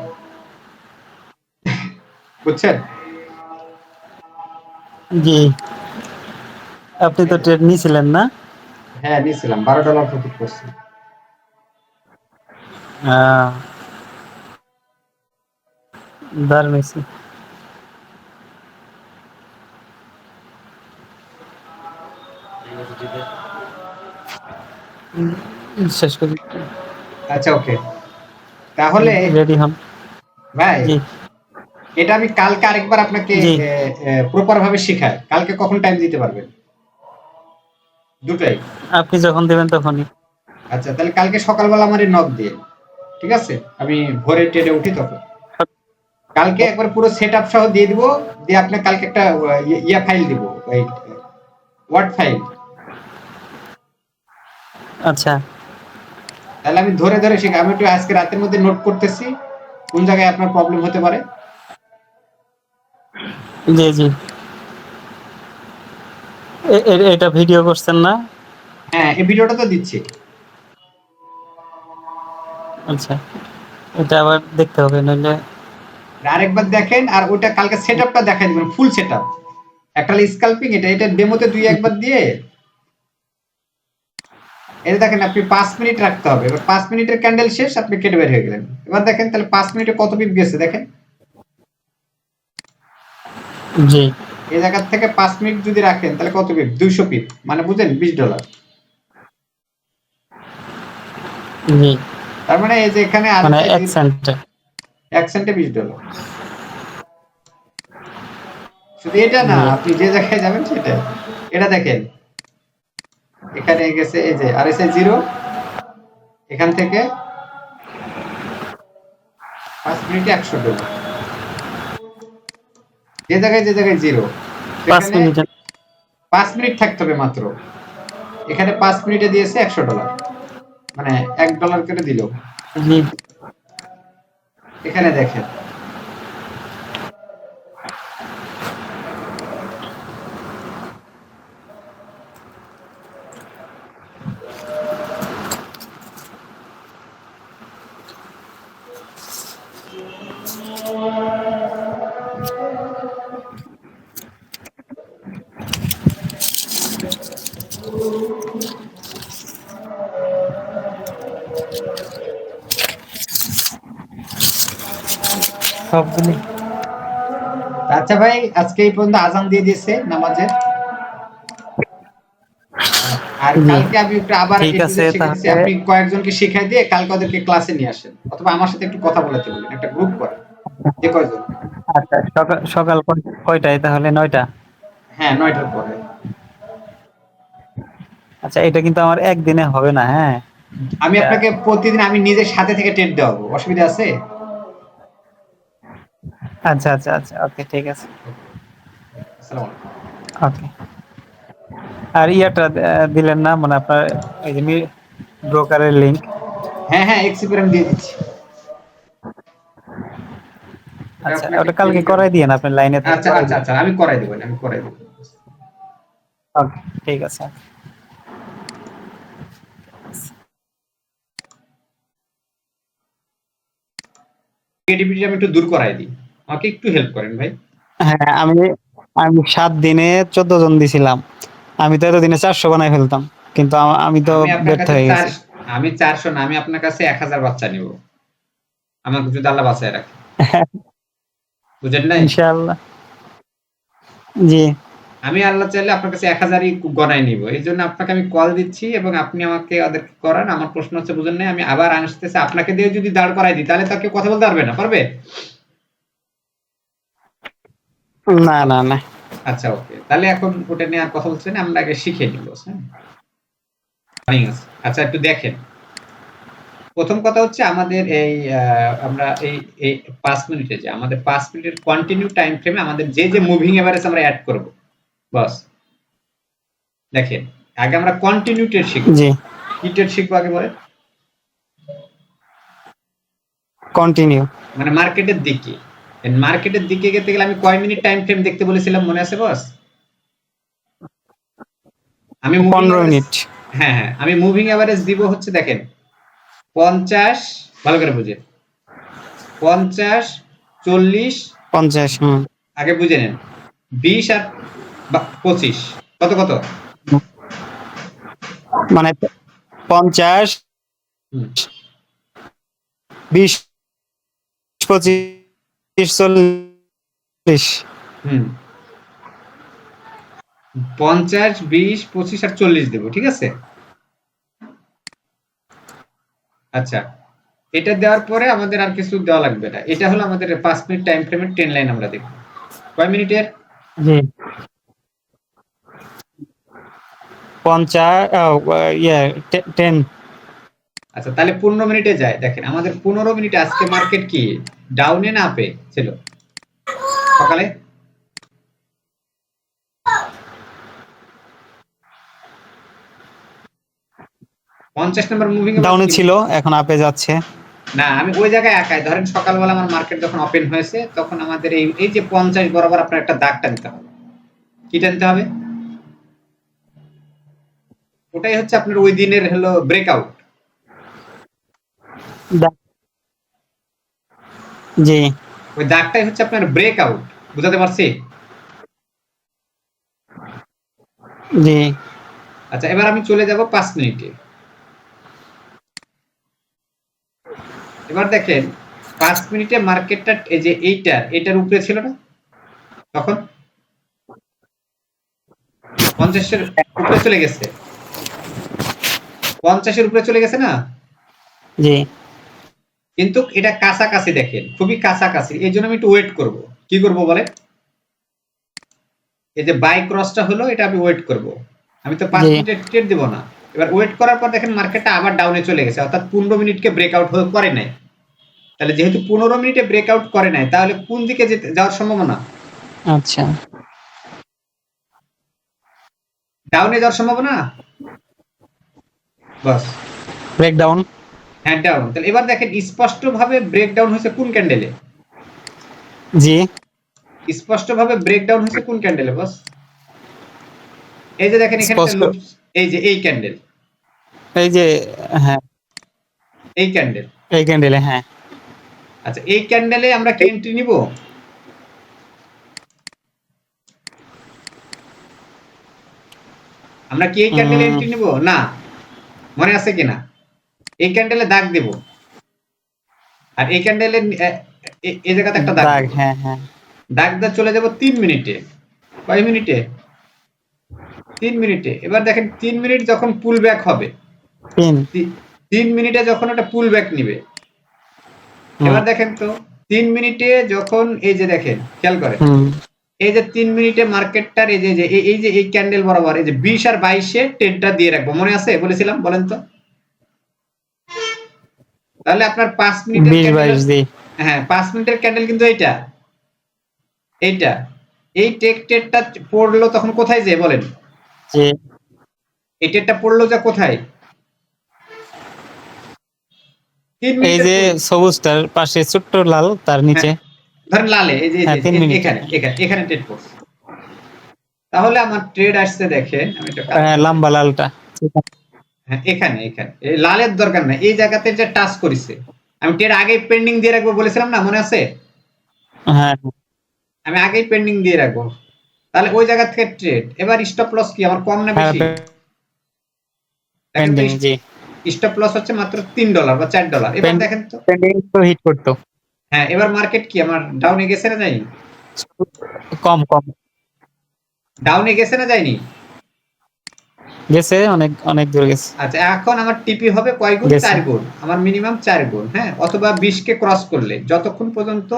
বুঝছেন? জি। আপনি এই তো যে, ট্রেড নিয়েছিলেন না? হ্যাঁ নিয়েছিলাম, $12 প্রফিট করছি। আহ, দারুণ হয়েছে। শেষ করি। আচ্ছা ওকে, তাহলে রেডি হন। ভাই, জি। এটা আমি কালকে আরেকবার আপনাকে জি, প্রপার ভাবে শেখাই। কালকে কখন টাইম দিতে পারবেন? দুটাই? আপনি যখন দেবেন তখনই। আচ্ছা, তাহলে কালকে সকালবেলা আমারে নক দিয়ে, ঠিক আছে? আমি ভোরে ট্রেডে উঠি তখন। কালকে একবার পুরো সেটআপ সহ দিয়ে দিব, দিয়ে আপনাকে কালকে একটা ইয়া ফাইল দিব, ওই ওয়ার্ড ফাইল। আচ্ছা। তাহলে আমি ধরে ধরে শিখি। আমি একটু আজকে রাতের মধ্যে নোট করতেছি কোন জায়গায় আপনার প্রবলেম হতে পারে। জি জি। এটা ভিডিও করছেন না? হ্যাঁ, এই ভিডিওটা তো দিচ্ছি। আচ্ছা, এটা আবার দেখতে হবে নইলে। আরেকবার দেখেন, আর ওটা কালকে সেটআপটা দেখাই দিবেন, ফুল সেটআপ। একটা হলো স্কাল্পিং, এটা ডেমোতে দুই একবার দিয়ে, এটা দেখেন আপনি 5 মিনিট রাখতে হবে। এবার 5 মিনিটের ক্যান্ডেল শেষ, আপনি কেটে বের হয়ে গেলেন। এবার দেখেন তাহলে 5 মিনিটে কত পিপ গেছে দেখেন। জি এই জায়গা থেকে 5 মিনিট যদি রাখেন তাহলে কত পিপ? 200 পিপ, মানে বুঝেন, $20। জি। তার মানে এই যে এখানে আর মানে 1 সেন্টে। 1 সেন্টে $20। শুধু এটা না, জি আপনি যে জায়গায় যাবেন সেটা। এটা দেখেন, এখানে গেছে এই যে RSI 0, এখান থেকে 5 মিনিটে $100। যে জায়গায় 0, 5 সেখানে মিনিটে। 5 মিনিট থাকতে হবে মাত্র। এখানে 5 মিনিটে দিয়েছে $100, মানে $1 করে দিল। জি। এখানে দেখেন, সবগুলি। আচ্ছা ভাই, আজকে এই পর্যন্ত আজান দিয়ে দিয়েছে নামাজের। আর জি, কালকে আমি একটু আবার ঠিক এ টু আছে জেড শিখে দিচ্ছি, তাহলে। আপনি কয়েকজনকে শিখাই দিয়ে কালকে ওদেরকে ক্লাসে নিয়ে আসেন, অথবা আমার সাথে একটু কথা বলাতে বলেন, একটা গ্রুপ করেন, যে কয়জন। আচ্ছা, সকাল সকাল কয়টায় তাহলে? 9টা? হ্যাঁ, 9টার পরে। আচ্ছা, এটা কিন্তু আমার একদিনে হবে না, হ্যাঁ। আমি এটা আপনাকে প্রতিদিন আমি নিজের সাথে থেকে টেট দেওয়াবো, অসুবিধা আছে? আচ্ছা, আচ্ছা, আচ্ছা, ওকে, ঠিক আছে। ওকে, আসসালামু আলাইকুম। ওকে। আর ইয়াটা দিলেন না, মানে আপনার এই যে ব্রোকারের লিংক? হ্যাঁ হ্যাঁ, এক্সিপির আমি দিয়ে দিচ্ছি। ওটা আচ্ছা, আপনাকে ওটা কালকে টেলিগ্রাম। করাই দিয়েন, আপনি লাইনে থেকে আচ্ছা করাই আচ্ছা দিয়েন। আচ্ছা, আমি করাই দেবো, আমি করাই দেবো। ওকে, ঠিক আছে। ক্রিয়েটিভিটি আমি একটু দূর করাই দিই, আমাকে একটু হেল্প করেন ভাই। হ্যাঁ, আমি আমি 7 দিনে 14 জন দিছিলাম। আমি তো এতদিনে 400 বানাই ফেলতাম, কিন্তু আমি তো আমি আপনার ব্যর্থ কাছে হয়ে চার, গেছি। আমি 400 না, আমি আপনার কাছে 1000 বাচ্চা নিব, আমাকে যদি আল্লাহ বাঁচায় রাখে। বুঝেন নাই? ইনশাআল্লাহ। জি। আমি আল্লাহ চাইলে আপনার কাছে 1000ই গণায় নিব, এই জন্য আপনাকে আমি কল দিচ্ছি এবং আপনি আমাকে ওদেরকে করান। আমার প্রশ্ন হচ্ছে, বুঝেন নাই, আমি আবার আসতেছে আপনাকে দিয়ে যদি দাঁড় করাই দিই তাহলে তো আর কেউ কথা বলতে পারবে না, পারবে? না, না, না। আচ্ছা ওকে, তাহলে এখন ওটা নিয়ে আর কথা বলছেন না, আমরা আগে শিখে নিব। হ্যাঁ, আচ্ছা একটু দেখেন। প্রথম কথা হচ্ছে আমাদের এই আমরা এই এই 5 মিনিটে যে আমাদের 5 মিনিটের কন্টিনিউ টাইম ফ্রেমে আমাদের যে যে মুভিং এভারেজ আমরা অ্যাড করব, বস দেখেন, আগে আমরা কন্টিনিউ টেট শিখবো। জি, কি টেট শিখবো আগে বলেন? কন্টিনিউ। মানে মার্কেটের দিকে। মার্কেটের দিকে যেতে গেলে আমি কয় মিনিট টাইম ফ্রেম দেখতে বলেছিলাম, মনে আছে বস? আমি মুভিং 15 এভারেজ, মিনিট। হ্যাঁ হ্যাঁ, আমি মুভিং এভারেজ দিব হচ্ছে দেখেন 50, ভালো করে বুঝেন, 50, 40, 50। আগে বুঝে নেন, 20 আর 25, কত কত? মানে 50, হুম 20, 25, 40। হুম 50, 20, 25 আর 40 দেবো, ঠিক আছে? আচ্ছা, এটা দেওয়ার পরে আমাদের আর কিছু দেওয়া লাগবে না, এটা হলো আমাদের 5 মিনিট টাইম ফ্রেমের 10 লাইন আমরা দেখবো। কয় মিনিটের? জি। 50, ইয়ে, 10। আচ্ছা, তাহলে 15 মিনিটে যায়। দেখেন আমাদের 15 মিনিটে আজকে মার্কেট কি ডাউনে না আপে ছিল সকালে? পঞ্চাশ নম্বর মুভিং এভারেজ ডাউনে কি? ছিল, এখন আপে যাচ্ছে। না, আমি ওই জায়গায় একাই, ধরেন সকালবেলা আমার মার্কেট যখন ওপেন হয়েছে তখন আমাদের এই এই যে 50 বরাবর আপনার একটা দাগ টানতে হবে। কি টানতে হবে? ওটাই হচ্ছে আপনার ওই দিনের হলো ব্রেকআউট। দা- জি, ওই দাগটাই হচ্ছে আপনার ব্রেকআউট। বুঝাতে পারছি? জি। আচ্ছা, এবার আমি চলে যাব 5 মিনিটে। এবার দেখেন 5 মিনিটে মার্কেটটা এই যে এইটার উপরে ছিল না তখন? 50-এর উপরে চলে গেছে, 50-এর উপরে চলে গেছে না? জি, কিন্তু এটা কাছাকাছি, দেখেন খুবই কাছাকাছি, এই জন্য আমি একটু ওয়েট করব। কি করব বলে? এই যে বাই ক্রসটা হলো, এটা আমি ওয়েট করব। আমি তো পাঁচ জি। মিনিটের ট্রেড দিব না। এবার ওয়েট করার পর দেখেন মার্কেটটা আবার ডাউনে চলে গেছে, অর্থাৎ 15 মিনিটকে ব্রেকআউট করে নাই। তাহলে যেহেতু 15 মিনিটে ব্রেকআউট করে নাই, তাহলে কোন দিকে যেতে যাওয়ার সম্ভাবনা? আচ্ছা, ডাউনে যাওয়ার সম্ভাবনা। বাস, ব্রেকডাউন। হ্যাঁ ডাউন। তাহলে এবার দেখেন স্পষ্টভাবে ব্রেকডাউন হয়েছে কোন ক্যান্ডেলে? জি, স্পষ্টভাবে ব্রেকডাউন হয়েছে কোন ক্যান্ডেলে বস? এই যে দেখেন এখানে একটা স্পষ্ট। লুপ, এই যে এই ক্যান্ডেল, এই যে, হ্যাঁ, এই ক্যান্ডেল। এই ক্যান্ডেলে, হ্যাঁ। আচ্ছা, এই ক্যান্ডেলে আমরা কি এন্ট্রি নিব? আমরা কি এই ক্যান্ডেলে উম, এন্ট্রি নিব না? মনে আছে কিনা? এই ক্যান্ডেলে দাগ দেব, আর এই ক্যান্ডেলে এই জায়গাতে একটা দাগ দাগ, দেব। হ্যাঁ, হ্যাঁ। দাগ দিয়ে চলে যাব 3 মিনিটে। কয় মিনিটে? 3 মিনিটে। এবার দেখেন 3 মিনিট যখন পুল ব্যাক হবে, 3 3 মিনিটে যখন ওটা পুল ব্যাক নিবে, এবার দেখেন তো 3 মিনিটে যখন এই যে দেখেন খেয়াল করেন, এই যে 3 মিনিটে মার্কেটটার এই যে এই ক্যান্ডেল বরাবর এই যে 20 আর 22-এ ট্রেডটা দিয়ে রাখবো, মনে আছে বলেছিলাম? বলেন তো। তাহলে আপনার 5 মিনিটের 20 ক্যান্ডেল, 22 দি হ্যাঁ 5 মিনিটের ক্যান্ডেল কিন্তু এইটা, এইটা, এই ট্রেডটা পড়লো তখন কোথায় যে বলেন, যে এই ট্রেডটা পড়লো যে কোথায়? 3 এই মিনিটের যে পুল, সবুজটার পাশে ছোট্ট লাল তার হ্যাঁ নিচে। ধরেন লালে, এই যে হ্যাঁ 3 মিনিটে। এখানে এখানে এখানে ট্রেড পড়ছে। তাহলে আমার ট্রেড আসছে দেখেন, আমি একটা কাজ হ্যাঁ করি, লম্বা লালটা। হ্যাঁ এখানে এখানে এই লালের দরকার নাই, এই জায়গাতে যে টাচ করেছে, আমি ট্রেড আগেই পেন্ডিং দিয়ে রাখবো বলেছিলাম না, মনে আছে? হ্যাঁ আমি আগেই পেন্ডিং দিয়ে রাখবো, তাহলে ওই জায়গা থেকে ট্রেড। এবার স্টপ লস কি আমার কম না হ্যাঁ বেশি? দেখেন তো পেন্ডিং জি। স্টপ লস হচ্ছে মাত্র $3 বা $4। এবার দেখেন তো, পেন্ডিং তো হিট করতো। হ্যাঁ এবার মার্কেট কি আমার ডাউনে গেছে না যায়নি? কম কম ডাউনে গেছে না যায়নি? গেছে, অনেক অনেক দূর গেছে। আচ্ছা এখন আমার টিপি হবে কয় গুণ? গেছে 4 গুণ, আমার মিনিমাম 4 গুণ, হ্যাঁ, অথবা 20 কে ক্রস করলে, যতক্ষণ পর্যন্ত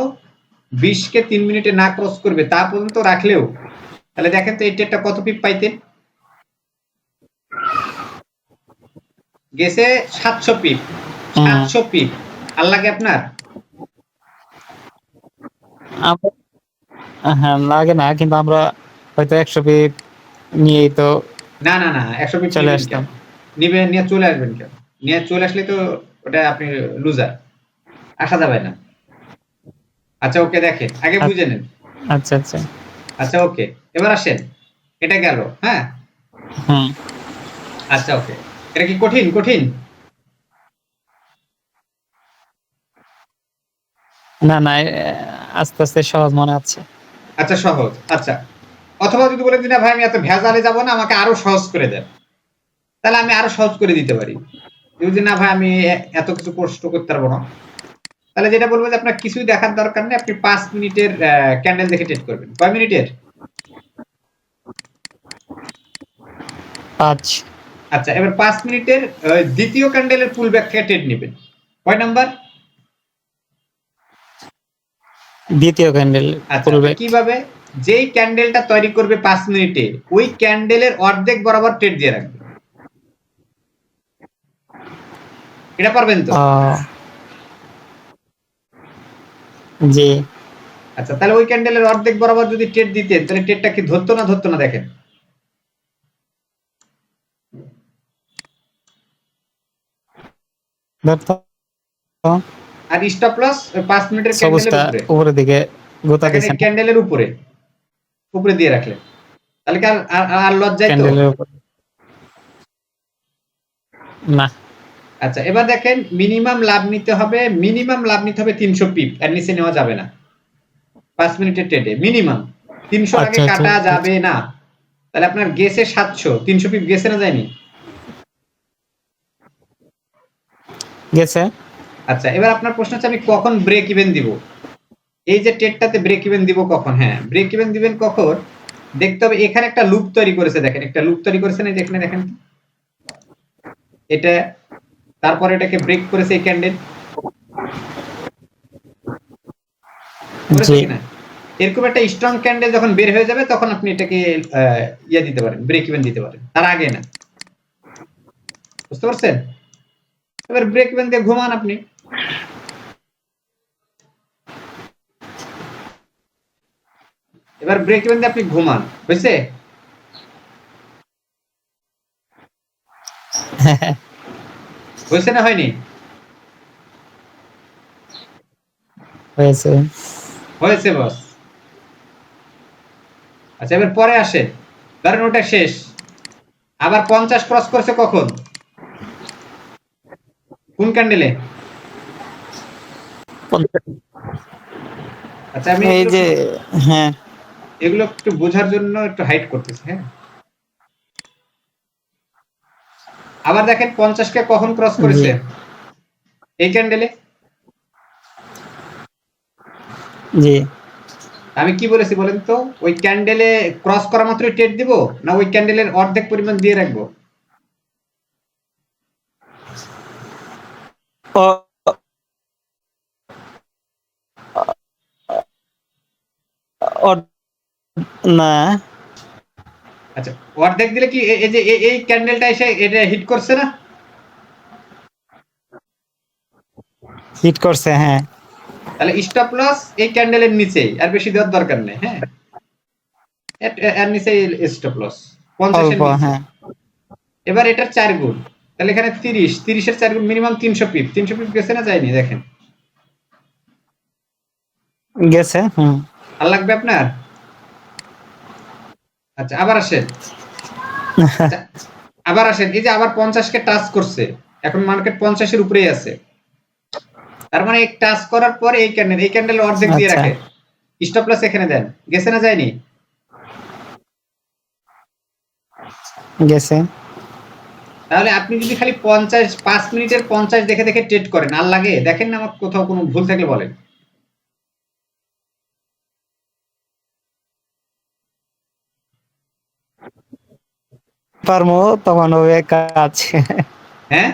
20 কে 3 মিনিটে না ক্রস করবে তা পর্যন্ত রাখলেও, তাহলে দেখেন তো এই ট্রেডটা কত পিপ পাইতেন? গেছে 700 পিপ, 700 পিপ। আর লাগে আপনার? হ্যাঁ লাগে না, কিন্তু আমরা হয়তো 100 পিপ নিয়েই তো না না না 100 পিপ চলে নিবেন আসতাম। কেন? নিবেন, নিয়ে চলে আসবেন কেন? নিয়ে চলে আসলে তো ওটা আপনি লুজার, আসা যাবে না। আচ্ছা ওকে, দেখেন আগে বুঝে নেন। আচ্ছা আচ্ছা। আচ্ছা ওকে, এবার আসেন, এটা গেল, হ্যাঁ। হুম। আচ্ছা ওকে, এটা কি কঠিন? কঠিন না না, আস্তে আস্তে সহজ মনে হচ্ছে। আচ্ছা সহজ, আচ্ছা। অথবা যদি বলেন যে না ভাই আমি এত ভেজালে যাব না, আমাকে আরো সহজ করে দেন, তাহলে আমি আরো সহজ করে দিতে পারি। যদি না ভাই আমি এত কিছু কষ্ট করতে পারবো না, তাহলে যেটা বলবো যে আপনার কিছুই দেখার দরকার নেই, আপনি 5 মিনিটের ক্যান্ডেল দেখে ট্রেড করবেন। কয় মিনিটের? 5 আচ্ছা এবার 5 মিনিটের দ্বিতীয় ক্যান্ডেলের পুল ব্যাক থেকে ট্রেড নেবেন। কয় নাম্বার? দ্বিতীয় ক্যান্ডেল আচ্ছা পুল ব্যাক। কিভাবে? যেই ক্যান্ডেলটা তৈরি করবে 5 মিনিটে, ওই ক্যান্ডেলের অর্ধেক বরাবর ট্রেড দিয়ে রাখবে। এটা পারবেন তো? জি। আচ্ছা তাহলে ওই ক্যান্ডেলের অর্ধেক বরাবর যদি ট্রেড দিতেন, তাহলে ট্রেডটা কি ধরতো না ধরতো না? দেখেন আর স্টপ লস ওই 5 মিনিটের ক্যান্ডেলের সবুজটা উপরে, উপরের দিকে গোতা দেখেন এই দিছেন ক্যান্ডেলের উপরে, উপরে দিয়ে রাখলেন, তাহলে কি আর লজ্জায় তো? ক্যান্ডেলের উপর। না। আচ্ছা এবার দেখেন মিনিমাম লাভ নিতে হবে, মিনিমাম লাভ নিতে হবে 300 পিপ, এর নিচে নেওয়া যাবে না 5 মিনিটের ট্রেডে। মিনিমাম 300 আগে আচ্ছা আচ্ছা কাটা যাবে না। তাহলে আপনার গেছে 700, 300 পিপ গেছে না যায়নি? গেছে। আচ্ছা এবার আপনার প্রশ্ন হচ্ছে আমি কখন ব্রেক ইভেন দিব? এই যে ট্রেডটাতে ব্রেক ইভেন দিব কখন? হ্যাঁ ব্রেক ইভেন দিবেন কখন? দেখতে হবে এখানে একটা লুপ তৈরি করেছে, দেখেন একটা লুপ তৈরি করেছে না, এখানে দেখেন এটা, তারপর এটাকে ব্রেক করেছে এই ক্যান্ডেল, করেছে জি। কিনা? এরকম একটা স্ট্রং ক্যান্ডেল যখন বের হয়ে যাবে তখন আপনি এটাকে ইয়া দিতে পারেন, ব্রেক ইভেন দিতে পারেন, তার আগে না। বুঝতে পারছেন? এবার ব্রেক ইভেন দিয়ে ঘুমান আপনি, এবার ব্রেক ইভেন দিয়ে আপনি ঘুমান, বুঝছে? হয়েছে না হয়নি? হয়েছে। হয়েছে বস। আচ্ছা এবার পরে আসে, ধরেন ওটা শেষ, আবার 50 ক্রস করছে কখন? কোন ক্যান্ডেলে? আচ্ছা আমি এই যে হ্যাঁ এগুলো একটু বোঝার জন্য একটু হাইড করতেছি, হ্যাঁ। আবার দেখেন 50 কে কখন ক্রস জি করেছে? এই ক্যান্ডেলে। জি আমি কি বলেছি বলেন তো, ওই ক্যান্ডেলে ক্রস করা মাত্রই ট্রেড দিব, না ওই ক্যান্ডেলের অর্ধেক পরিমাণ দিয়ে রাখবো? ও- ও- না, আচ্ছা, অর্ধেক দিলে কি এই যে এই ক্যান্ডেলটা এসে এটা হিট করছে না? হিট করছে, হ্যাঁ, তাহলে স্টপ লস এই ক্যান্ডেলের নিচেই, আর বেশি দেওয়ার দরকার নেই। হ্যাঁ, এর নিচে স্টপ লস 50 এর অল্প, নিচে। হ্যাঁ, এবার এটার 4 গুণ, তাহলে এখানে 30 এর 4 গুণ মিনিমাম 300 পিপ, 300 পিপ গেছে না যায়নি দেখেন। গেছে, হুম। আর লাগবে আপনার? আচ্ছা, আবার আসেন। আচ্ছা, আবার আসেন, এই যে আবার 50 কে টাচ করছে, এখন মার্কেট 50 এর উপরেই আছে। তার মানে এই টাচ করার পর এই ক্যান্ডেল অর্ধেক দিয়ে আচ্ছা, রাখে, স্টপ লস এখানে দেন। গেছে না যায়নি? গেছে। তাহলে আপনি যদি খালি 5 মিনিটের 50 দেখে দেখে ট্রেড করেন, আর লাগে দেখেন না, আমার কোথাও কোনো ভুল থাকলে বলেন। পারমো, তখন হবে কাজ। হ্যাঁ,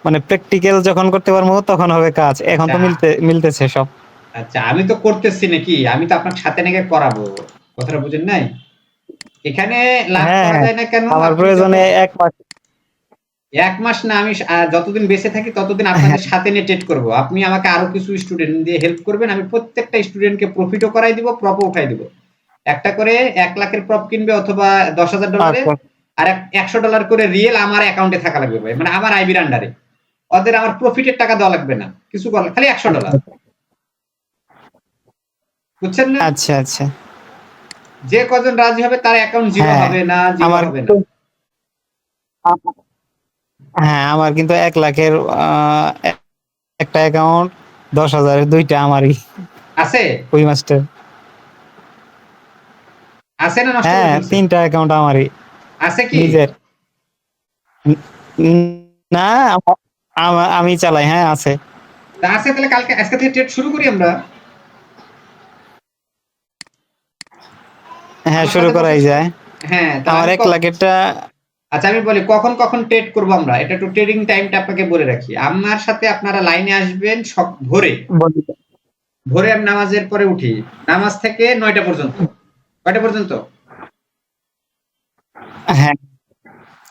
মানে প্র্যাকটিক্যাল যখন করতে পারবো তখন হবে কাজ, এখন আচ্ছা তো মিলতেছে সব। আচ্ছা, আমি তো করতেছি নাকি, আমি তো আপনার সাথে নাকি করাবো, কথাটা বুঝেন নাই? এখানে লাভ হ্যাঁ, করা হ্যাঁ, যায় না কেন? আমার আপনি প্রয়োজনে যখন 1 মাস। 1 মাস না, আমি যতদিন বেঁচে থাকি ততদিন হ্যাঁ, আপনাদের সাথে নিয়ে ট্রেড করব। আপনি আমাকে আরো কিছু স্টুডেন্ট দিয়ে হেল্প করবেন, আমি প্রত্যেকটা স্টুডেন্টকে প্রফিটও করাই দিব, প্রপও উঠাই দিব। একটা করে 1 লাখের প্রপ কিনবে অথবা $10,000, আচ্ছা, আর $100 করে রিয়েল আমার অ্যাকাউন্টে থাকা লাগবে ভাই, মানে আমার আইবির আন্ডারে। ওদের আমার প্রফিটের টাকা দেওয়া লাগবে না, কিছু করার, খালি $100। বুঝছেন না? আচ্ছা, আচ্ছা, যে কজন রাজি হবে তার অ্যাকাউন্ট জিরো হ্যাঁ, হবে না, জিরো আমার হবে না। কিন্তু, হ্যাঁ, আমার কিন্তু 1 লাখের একটা অ্যাকাউন্ট, 10,000-এর 2টা আমারই, আছে? ওই মাস্টার। আছে না নষ্ট করে হ্যাঁ, ফেলছেন? 3টা অ্যাকাউন্ট আমারই, আছে কি? নিজের। উম, না, আমি চালাই, হ্যাঁ, আছে। তা আছে, তাহলে কালকে আজকে থেকে ট্রেড শুরু করি আমরা। হ্যাঁ, আমার শুরু সাথে বসে করাই যায়। হ্যাঁ, তাহলে আমার আমি 1 লাখেরটা। আচ্ছা, আমি বলি কখন কখন ট্রেড করব আমরা, এটা একটু ট্রেডিং টাইমটা আপনাকে বলে রাখি। আমার সাথে আপনারা লাইনে আসবেন সব ভোরে। বলি। ভোরে আমি নামাজের পরে উঠি, নামাজ থেকে 9টা পর্যন্ত। কয়টা পর্যন্ত? হ্যাঁ,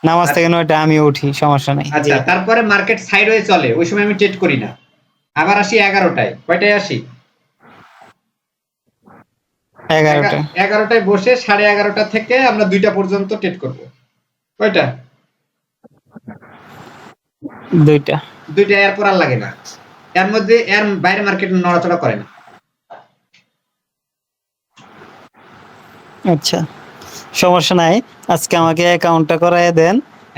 নামাজ আর থেকে 9টা আমিও উঠি, সমস্যা নেই, জি। আচ্ছা, তারপরে মার্কেট সাইড হয়ে চলে, ওই সময় আমি ট্রেড করি না। আবার আসি 11টায়। কয়টায় আসি? 11টা। 11টায় বসে 11:30 থেকে আমরা 2টা পর্যন্ত ট্রেড করব। কয়টা? 2টা। 2টা, এরপর আর লাগে না। এর মধ্যে এর বাইরে মার্কেট নড়াচড়া করে না। আচ্ছা, সমস্যা নাই। আজকে আমাকে অ্যাকাউন্টটা করায় দেন,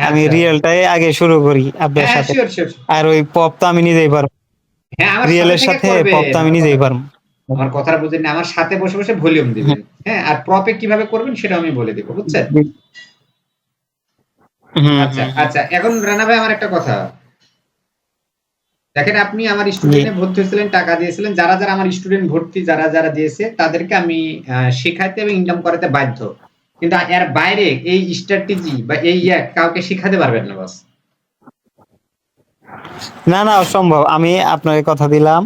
আমি আচ্ছা, রিয়েলটাই আগে শুরু করি আপনার হ্যাঁ হ্যাঁ, সাথে। Sure sure. আর ওই পপ তো আমি নিজেই পারবো, হ্যাঁ, আমার সাথে রিয়েলের থেকে সাথে পপ করবেন, তো আমি নিজেই পারবো। আমার কথাটা বুঝেন না, আমার সাথে বসে বসে ভলিউম হুম, দিবেন। হ্যাঁ, আর প্রপে কিভাবে করবেন সেটা আমি বলে দিব, বুঝছেন? হুম, আচ্ছা হুম, হুম, আচ্ছা, এখন রানা ভাই আমার একটা কথা, দেখেন আপনি আমার জি। স্টুডেন্টে ভর্তি হয়েছিলেন, টাকা দিয়েছিলেন, যারা যারা আমার স্টুডেন্ট ভর্তি যারা যারা দিয়েছে তাদেরকে আমি শেখাতে এবং ইনকাম করাতে বাধ্য। কিন্তু এর বাইরে এই স্ট্র্যাটেজি বা এই কাউকে শিখাতে পারবেন না, বস। না, না, অসম্ভব। আমি আপনাকে কথা দিলাম,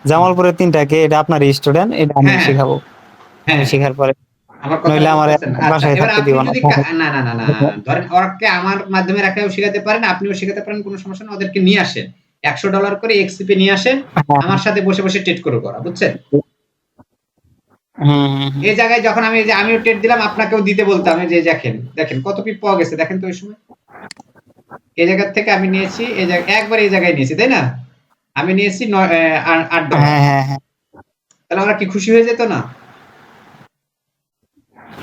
জামালপুরের 3টাকে, এটা আপনার স্টুডেন্ট, এটা আমি হ্যাঁ হ্যাঁ শিখাবো। আমি হ্যাঁ, শিখার পরে আমার কথাটা নইলে আমার বুঝতেছেন? আচ্ছা, বাসায় এবার থাকতে আপনি দিব না। যদি না না না না, ধরেন ওরকে আমার মাধ্যমে রাখাও শেখাতে পারেন, আপনিও শেখাতে পারেন, কোনো সমস্যা না। ওদেরকে নিয়ে আসেন, $100 করে এক্সিপি নিয়ে আসেন, আমার সাথে বসে বসে ট্রেড করে করা, বুঝছেন? হুম, হুম, হুম। এই জায়গায় যখন আমি এই যে আমিও ট্রেড দিলাম, আপনাকেও দিতে বলতাম, এই যে দেখেন দেখেন কত পিপ পাওয়া গেছে, দেখেন তো ওই সময় এই জায়গা থেকে আমি নিয়েছি, এই জায়গায় একবার এই জায়গায় নিয়েছি, তাই না? আমি নিয়েছি $8। হ্যাঁ, হ্যাঁ, হ্যাঁ, তাহলে ওরা কি খুশি হয়ে যেত না?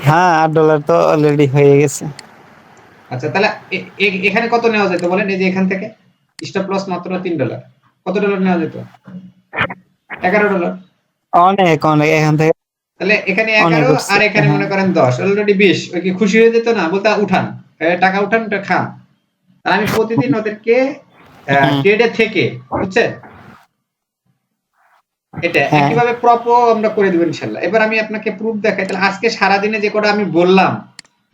হ্যাঁ, $8 তো অলরেডি হয়ে গেছে। আচ্ছা, তাহলে এখানে কত নেওয়া যেত বলেন, এই যে এখান থেকে স্টপ লস মাত্র $3, কত ডলার নেওয়া যেত? $11। অনেক, অনেক, এখান থেকে তাহলে এখানে অনেক 11 উঠছে, আর এখানে হ্যাঁ। মনে করেন 10, অলরেডি 20। ওই কি খুশি হয়ে যেত না? বলতে উঠান, টাকা উঠান, খান। আর আমি প্রতিদিন ওদেরকে হুম, ট্রেডে থেকে, বুঝছেন, এটা হ্যাঁ একইভাবে প্রপও আমরা করে দিব ইনশাল্লাহ। এবার আমি আপনাকে প্রুফ দেখাই, তাহলে আজকে সারাদিনে যে কটা আমি বললাম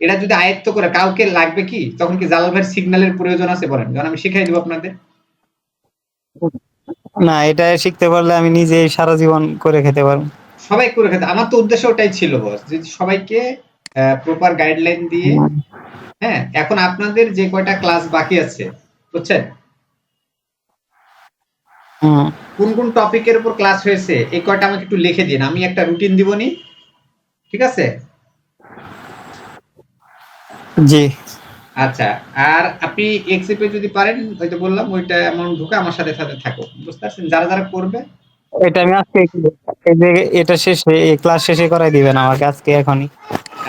এটা যদি আয়ত্ত করে কাউকে লাগবে কি, তখন কি জালাল ভাইয়ের সিগন্যালের প্রয়োজন আছে বলেন, যখন আমি শিখাই দিব আপনাদের। না, এটা শিখতে পারলে আমি নিজে সারা জীবন করে খেতে পারবো। সবাই করে খেতে, আমার তো উদ্দেশ্য ওটাই ছিল বস, যে সবাইকে প্রপার গাইডলাইন দিয়ে। হুম, হ্যাঁ, এখন আপনাদের যে কয়টা ক্লাস বাকি আছে বুঝছেন, হুম, কোন কোন টপিকের উপর ক্লাস হয়েছে এই কয়টা আমাকে একটু লিখে দিন, আমি একটা রুটিন দিবনি, ঠিক আছে? জি। আচ্ছা, আর আপনি এক্সিপে যদি পারেন, ওই তো বললাম ওইটা অ্যামাউন্ট ঢুকে আমার সাথে সাথে থাকো, বুঝতে পারছেন, যারা যারা করবে। এটা আমি আজকে এই যে এটা শেষে, এই ক্লাস শেষে করাই দিবেন আমাকে আজকে এখনই।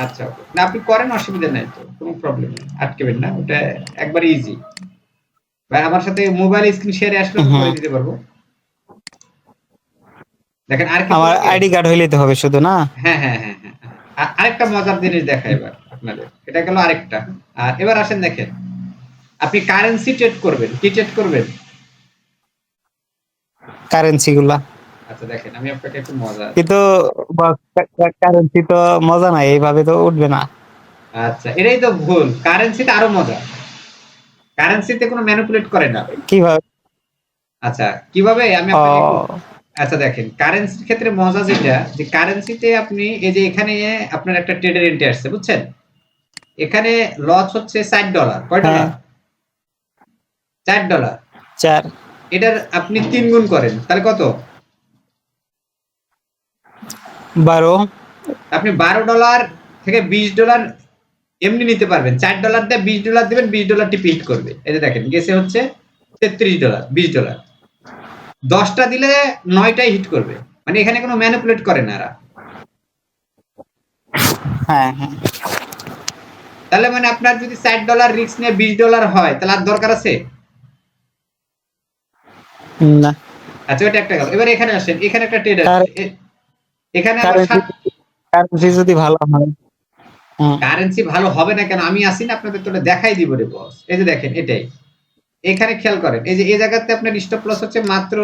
আচ্ছা ওকে, না আপনি করেন, অসুবিধা নাই, তো কোনো প্রবলেম নেই, আটকেবেন না, ওটা একবার ইজি। ভাই আমার সাথে মোবাইল স্ক্রিন শেয়ারে আসলে তো করে হুম, দিতে পারবো। দেখেন আর কি আমার করবে। আইডি কার্ড হইলেই তো হবে শুধু, না? হ্যাঁ হ্যাঁ হ্যাঁ হ্যাঁ হ্যাঁ। আরেকটা মজার জিনিস দেখা এবার আপনাদের, এটা গেল আরেকটা। আর এবার আসেন দেখেন, আপনি কারেন্সি ট্রেড করবেন, কি ট্রেড করবেন? কারেন্সি গুলা। আচ্ছা দেখেন, আমি আপনাকে একটু মজা। কিন্তু কারেন্সি তো মজা নাই, এইভাবে তো উঠবে না। আচ্ছা, এটাই তো ভুল, কারেন্সিতে আরো মজা, কারেন্সিতে কোনো ম্যানিপুলেট করে না। কিভাবে? আচ্ছা, কিভাবে আমি আপনাকে একটু। ও, আচ্ছা দেখেন, কারেন্সির ক্ষেত্রে মজা যেটা, যে কারেন্সিতে আপনি এই যে এখানে আপনার একটা ট্রেডের এন্ট্রি আসছে বুঝছেন, এখানে লস হচ্ছে $60, কয় হ্যাঁ, ডলার? $4। 4, এটার আপনি 3 গুণ করেন, তাহলে কত? 12। আপনি $12 থেকে $20 এমনি নিতে পারবেন, $4 দিয়ে $20 দিবেন, $20টি হিট করবে, এই যে দেখেন গেছে হচ্ছে $33, $20 10টা দিলে 9টাই হিট করবে, মানে এখানে কোনো ম্যানিপুলেট করে না এরা। হ্যাঁ, হ্যাঁ। তাহলে মানে আপনার যদি $60 রিস্ক নিয়ে $20 হয়, তাহলে আর দরকার আছে? না, আচ্ছা, ওটা একটা গেল। এবার এখানে আসেন, এখানে একটা ট্রেড কার আসছে, এখানে আবার কারেন্সি কারেন্সি যদি ভালো হয়। হুম, কারেন্সি ভালো হবে না কেন, আমি আসি না আপনাদের, তো দেখাই দিব রে বস। এই যে দেখেন এটাই, এখানে খেয়াল করেন, এই যে এই জায়গাতে আপনার স্টপ লস হচ্ছে মাত্র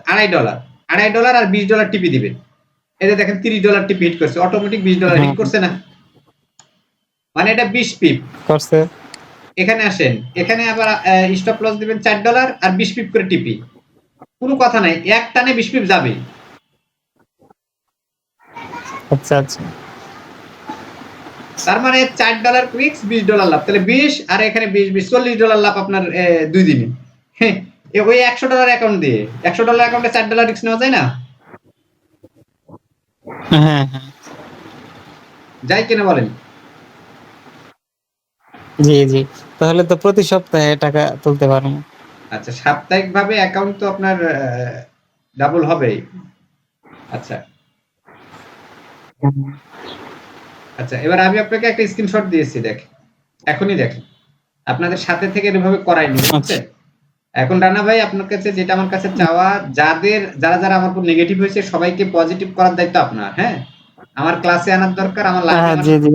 $2.5, $2.5 আর $20 টিপি দিবেন, এই যে দেখেন $30 টিপি হিট করছে, অটোমেটিক $20 হিট হুম, করছে না, মানে এটা 20 পিপ। করছে। এখানে আসেন, এখানে আবার স্টপ লস দিবেন $4 আর 20 পিপ করে টিপি, কোনো কথা নাই, এক টানে 20 পিপ যাবে। আচ্ছা, আচ্ছা। তার মানে $4 রিস্ক, $20 লাভ, তাহলে 20 আর এখানে 20 $40 লাভ আপনার 2 দিনে। হ্যাঁ, ওই $100 অ্যাকাউন্ট দিয়ে, $100 অ্যাকাউন্টে $4 রিস্ক নেওয়া যায় না? হ্যাঁ, হ্যাঁ। যাই কিনা বলেন। জি, জি। তাহলে তো প্রতি সপ্তাহে টাকা তুলতে পারবো। আচ্ছা, সাপ্তাহিক ভাবে অ্যাকাউন্ট তো আপনার ডাবল হবেই। আচ্ছা হুম, আচ্ছা, এবার আমি আপনাকে একটা স্ক্রিনশট দিয়েছি, দেখেন, এখনই দেখেন, আপনাদের সাথে থেকে এভাবে করাই নিব আচ্ছা। বুঝছেন। এখন রানা ভাই আপনার কাছে যেটা আমার কাছে চাওয়া, যারা যারা আমার উপর নেগেটিভ হয়েছে সবাইকে পজিটিভ করার দায়িত্ব আপনার। হ্যাঁ, আমার ক্লাসে আনার দরকার, আমার লাইভে হ্যাঁ, আমার, জি, জি।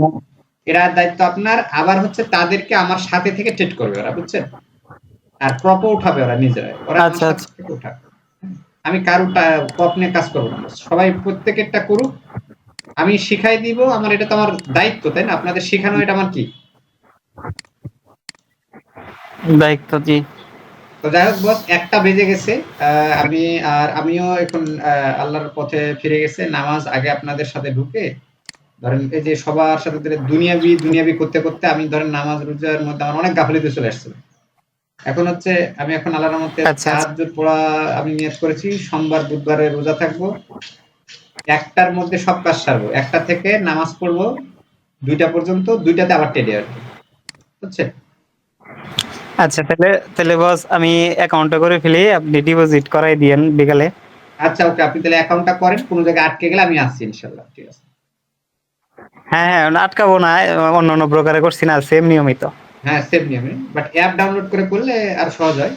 এরা দায়িত্ব আপনার। আবার হচ্ছে তাদেরকে আমার সাথে থেকে ট্রেড করবে ওরা, বুঝছেন, আর প্রপও উঠাবে ওরা নিজেরাই, ওরা আমার আচ্ছা, সাথে আচ্ছা। থেকে উঠাবে। আমি কারো প্রপ নিয়ে কাজ করবো না, সবাই প্রত্যেকেরটা করুক, আমি শিখাই দিব, আমার এটা তো আমার দায়িত্ব, তাই না? আপনাদের শেখানো এটা আমার কি। দায়িত্ব, জি। তো যাই হোক বস, 1টা বেজে গেছে, আমিও এখন আল্লাহর পথে ফিরে গেছে, নামাজ আগে আপনাদের সাথে ঢুকে ধরেন, এই যে সবার সাথে ধরে দুনিয়াবি দুনিয়াবি করতে করতে আমি ধরেন নামাজ রোজার মধ্যে আমার অনেক গাফিলতি চলে আসছিল। এখন হচ্ছে আমি এখন আল্লাহর রহমতে আচ্ছা, আচ্ছা। তাহাজ্জুদ পড়া আমি নিয়ত করেছি, সোমবার বুধবারে রোজা থাকবো, 1টার মধ্যে সব কাজ সারবো, 1টা থেকে নামাজ পড়বো 2টা পর্যন্ত, 2টাতে আবার টেডে আর কি, বুঝছেন। আচ্ছা, তাহলে তাহলে বস আমি অ্যাকাউন্টটা করে ফেলি, আপনি ডিপোজিট করাই দিয়েন বিকালে। আচ্ছা ওকে, আপনি তাহলে অ্যাকাউন্টটা করেন, কোনো জায়গায় আটকে গেলে আমি আসছি ইনশাল্লাহ, ঠিক আছে। হ্যাঁ, হ্যাঁ, আটকাবো না। অন্য অন্য ব্রোকারে করছি না, সেম নিয়মিত। হ্যাঁ, সেম নিয়মে, বাট অ্যাপ ডাউনলোড করে করলে আর সহজ হয়।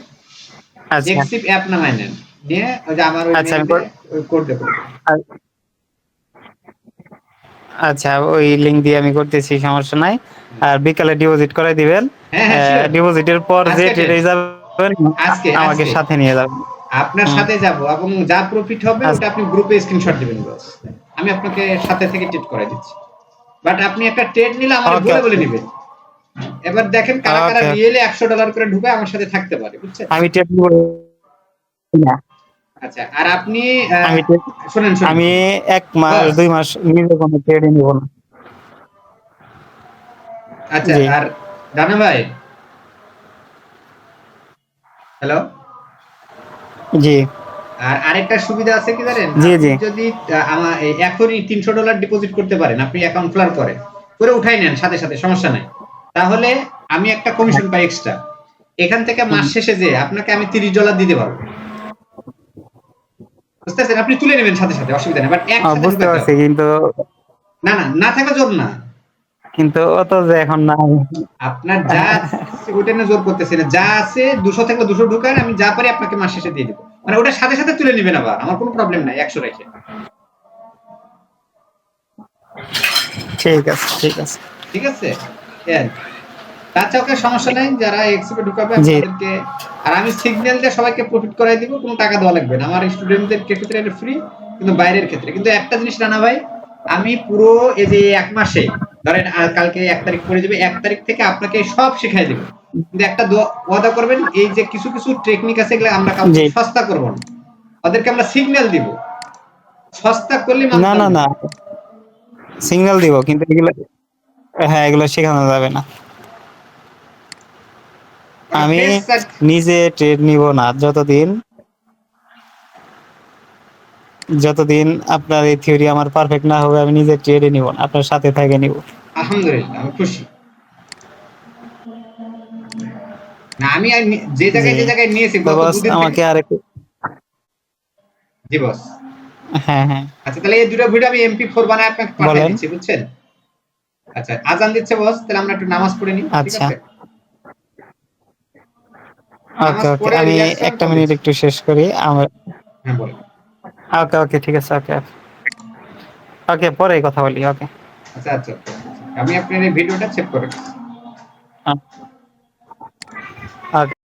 আচ্ছা, এক্সিপ অ্যাপ নামায় নেন, নিয়ে ওই যে আমার ওই আচ্ছা। মেল দিয়ে ওই কোড দিয়ে করে দেবেন। আচ্ছা, ওই লিঙ্ক দিয়ে আমি করতেছি, সমস্যা নাই। হ্যাঁ আর বিকালে ডিপোজিট করাই দিবেন। হ্যাঁ হ্যাঁ শিওর, ডিপোজিটের পর যে আজকে ট্রেড, ট্রেডে যাবেন আজকে আমাকে আজকে সাথে নিয়ে যাবেন। আপনার হুম। সাথে যাব এবং যা প্রফিট হবে আচ্ছা, ওটা আপনি গ্রুপে স্ক্রিনশট দিবেন বস। আমি আপনাকে সাথে থেকে ট্রেড করাই দিচ্ছি। বাট আপনি একটা ট্রেড নিলে আমারে ওকে বলে বলে ওকে নিবেন। এবার দেখেন কারা কারা ওকে ওকে। রিয়েলি $100 করে ঢুকে আমার সাথে থাকতে পারে, বুঝছেন? আমি টেপ নিব না। আচ্ছা, আর আপনি আমি টেপ শুনেন শুনেন আমি শুনেন ১ মাস বস। ২ মাস নিজে কোনো ট্রেডই নিব না। আচ্ছা, জি, আর রানা ভাই, হ্যালো। জি, আর আরেকটা সুবিধা আছে কি জানেন, জি, আপনি জি। যদি আমার এখনই $300 ডিপোজিট করতে পারেন, আপনি অ্যাকাউন্ট ক্লিয়ার করে উঠাই নেন সাথে সাথে, সমস্যা নাই। তাহলে আমি একটা কমিশন পাই এক্সট্রা। এখান থেকে হুম। মাস শেষে যে আপনাকে আমি $30 দিতে পারবো, বুঝতেছেন? আপনি তুলে নেবেন সাথে সাথে, অসুবিধা নেই, বাট একসাথে বুঝতে ঢুকাতে পারছি হবে। কিন্তু না না, না থাকলে জোর না। অত যে এখন নাই। আপনার যা আছে ওটা নিয়ে জোর করতেছি না, যা আছে 200 থাকলে 200 ঢুকান, আমি যা পারি আপনাকে মাস শেষে দিয়ে দিব। মানে ওটা সাথে সাথে তুলে নেবেন, আবার আমার কোনো প্রবলেম নাই 100 রেখে। ঠিক আছে, ঠিক আছে। ঠিক আছে, এই আর কি। তাছাড়া ওকে সমস্যা নাই, যারা এক্সপে ঢুকাবে আমি জি, তাদেরকে, আর আমি সিগন্যাল দিয়ে সবাইকে প্রফিট করাই দিব, কোনো টাকা দেওয়া লাগবে না। আমার স্টুডেন্টদের ক্ষেত্রে এটা ফ্রি, কিন্তু বাইরের ক্ষেত্রে কিন্তু একটা জিনিস রানা ভাই, আমি পুরো এই যে 1 মাসে, ধরেন কালকে 1 তারিখ পড়ে যাবে, 1 তারিখ থেকে আপনাকে সব শিখাই দেব। কিন্তু একটা ওয়াদা করবেন, এই যে কিছু কিছু টেকনিক আছে এগুলো আমরা কাউকে জি। সস্তা করব না, ওদেরকে আমরা সিগন্যাল দিব, সস্তা করলে না, মানতে না, হবে। না। সিগন্যাল দিব কিন্তু এগুলো, হ্যাঁ, এগুলো শেখানো যাবে না। মানে আমি ফেস, নিজে ট্রেড নিব না যতদিন আপনার এই থিওরি আমার পারফেক্ট না হবে, আমি নিজে ট্রেডে নিব না। আপনার সাথে থেকে নিব। আলহামদুলিল্লাহ আমি খুশি। না আমি জি। যে জায়গায় নিয়েছি তো গত বস দুদিন থেকে। আমাকে আরেকটু, জি বস। হ্যাঁ, হ্যাঁ। আচ্ছা, তাহলে এই দুটো ভিডিও আমি MP4 বানায় আপনাকে পাঠিয়ে বলেন। দিচ্ছি, বুঝছেন? আচ্ছা, আজান দিচ্ছে বস, তাহলে আমরা একটু নামাজ পড়ে নিই, ঠিক আচ্ছা। আছে? ওকে, নামাজ ওকে। পড়ে আমি রিল্যাক্স হয়ে ১ টা কল মিনিট দিচ্ছি। একটু শেষ করি। হ্যাঁ বলেন। ওকে, ওকে, ঠিক আছে। ওকে, ওকে, পরে কথা বলি। ওকে। আচ্ছা আচ্ছা আচ্ছা, আমি আপনার এই ভিডিওটা চেক করে ওকে।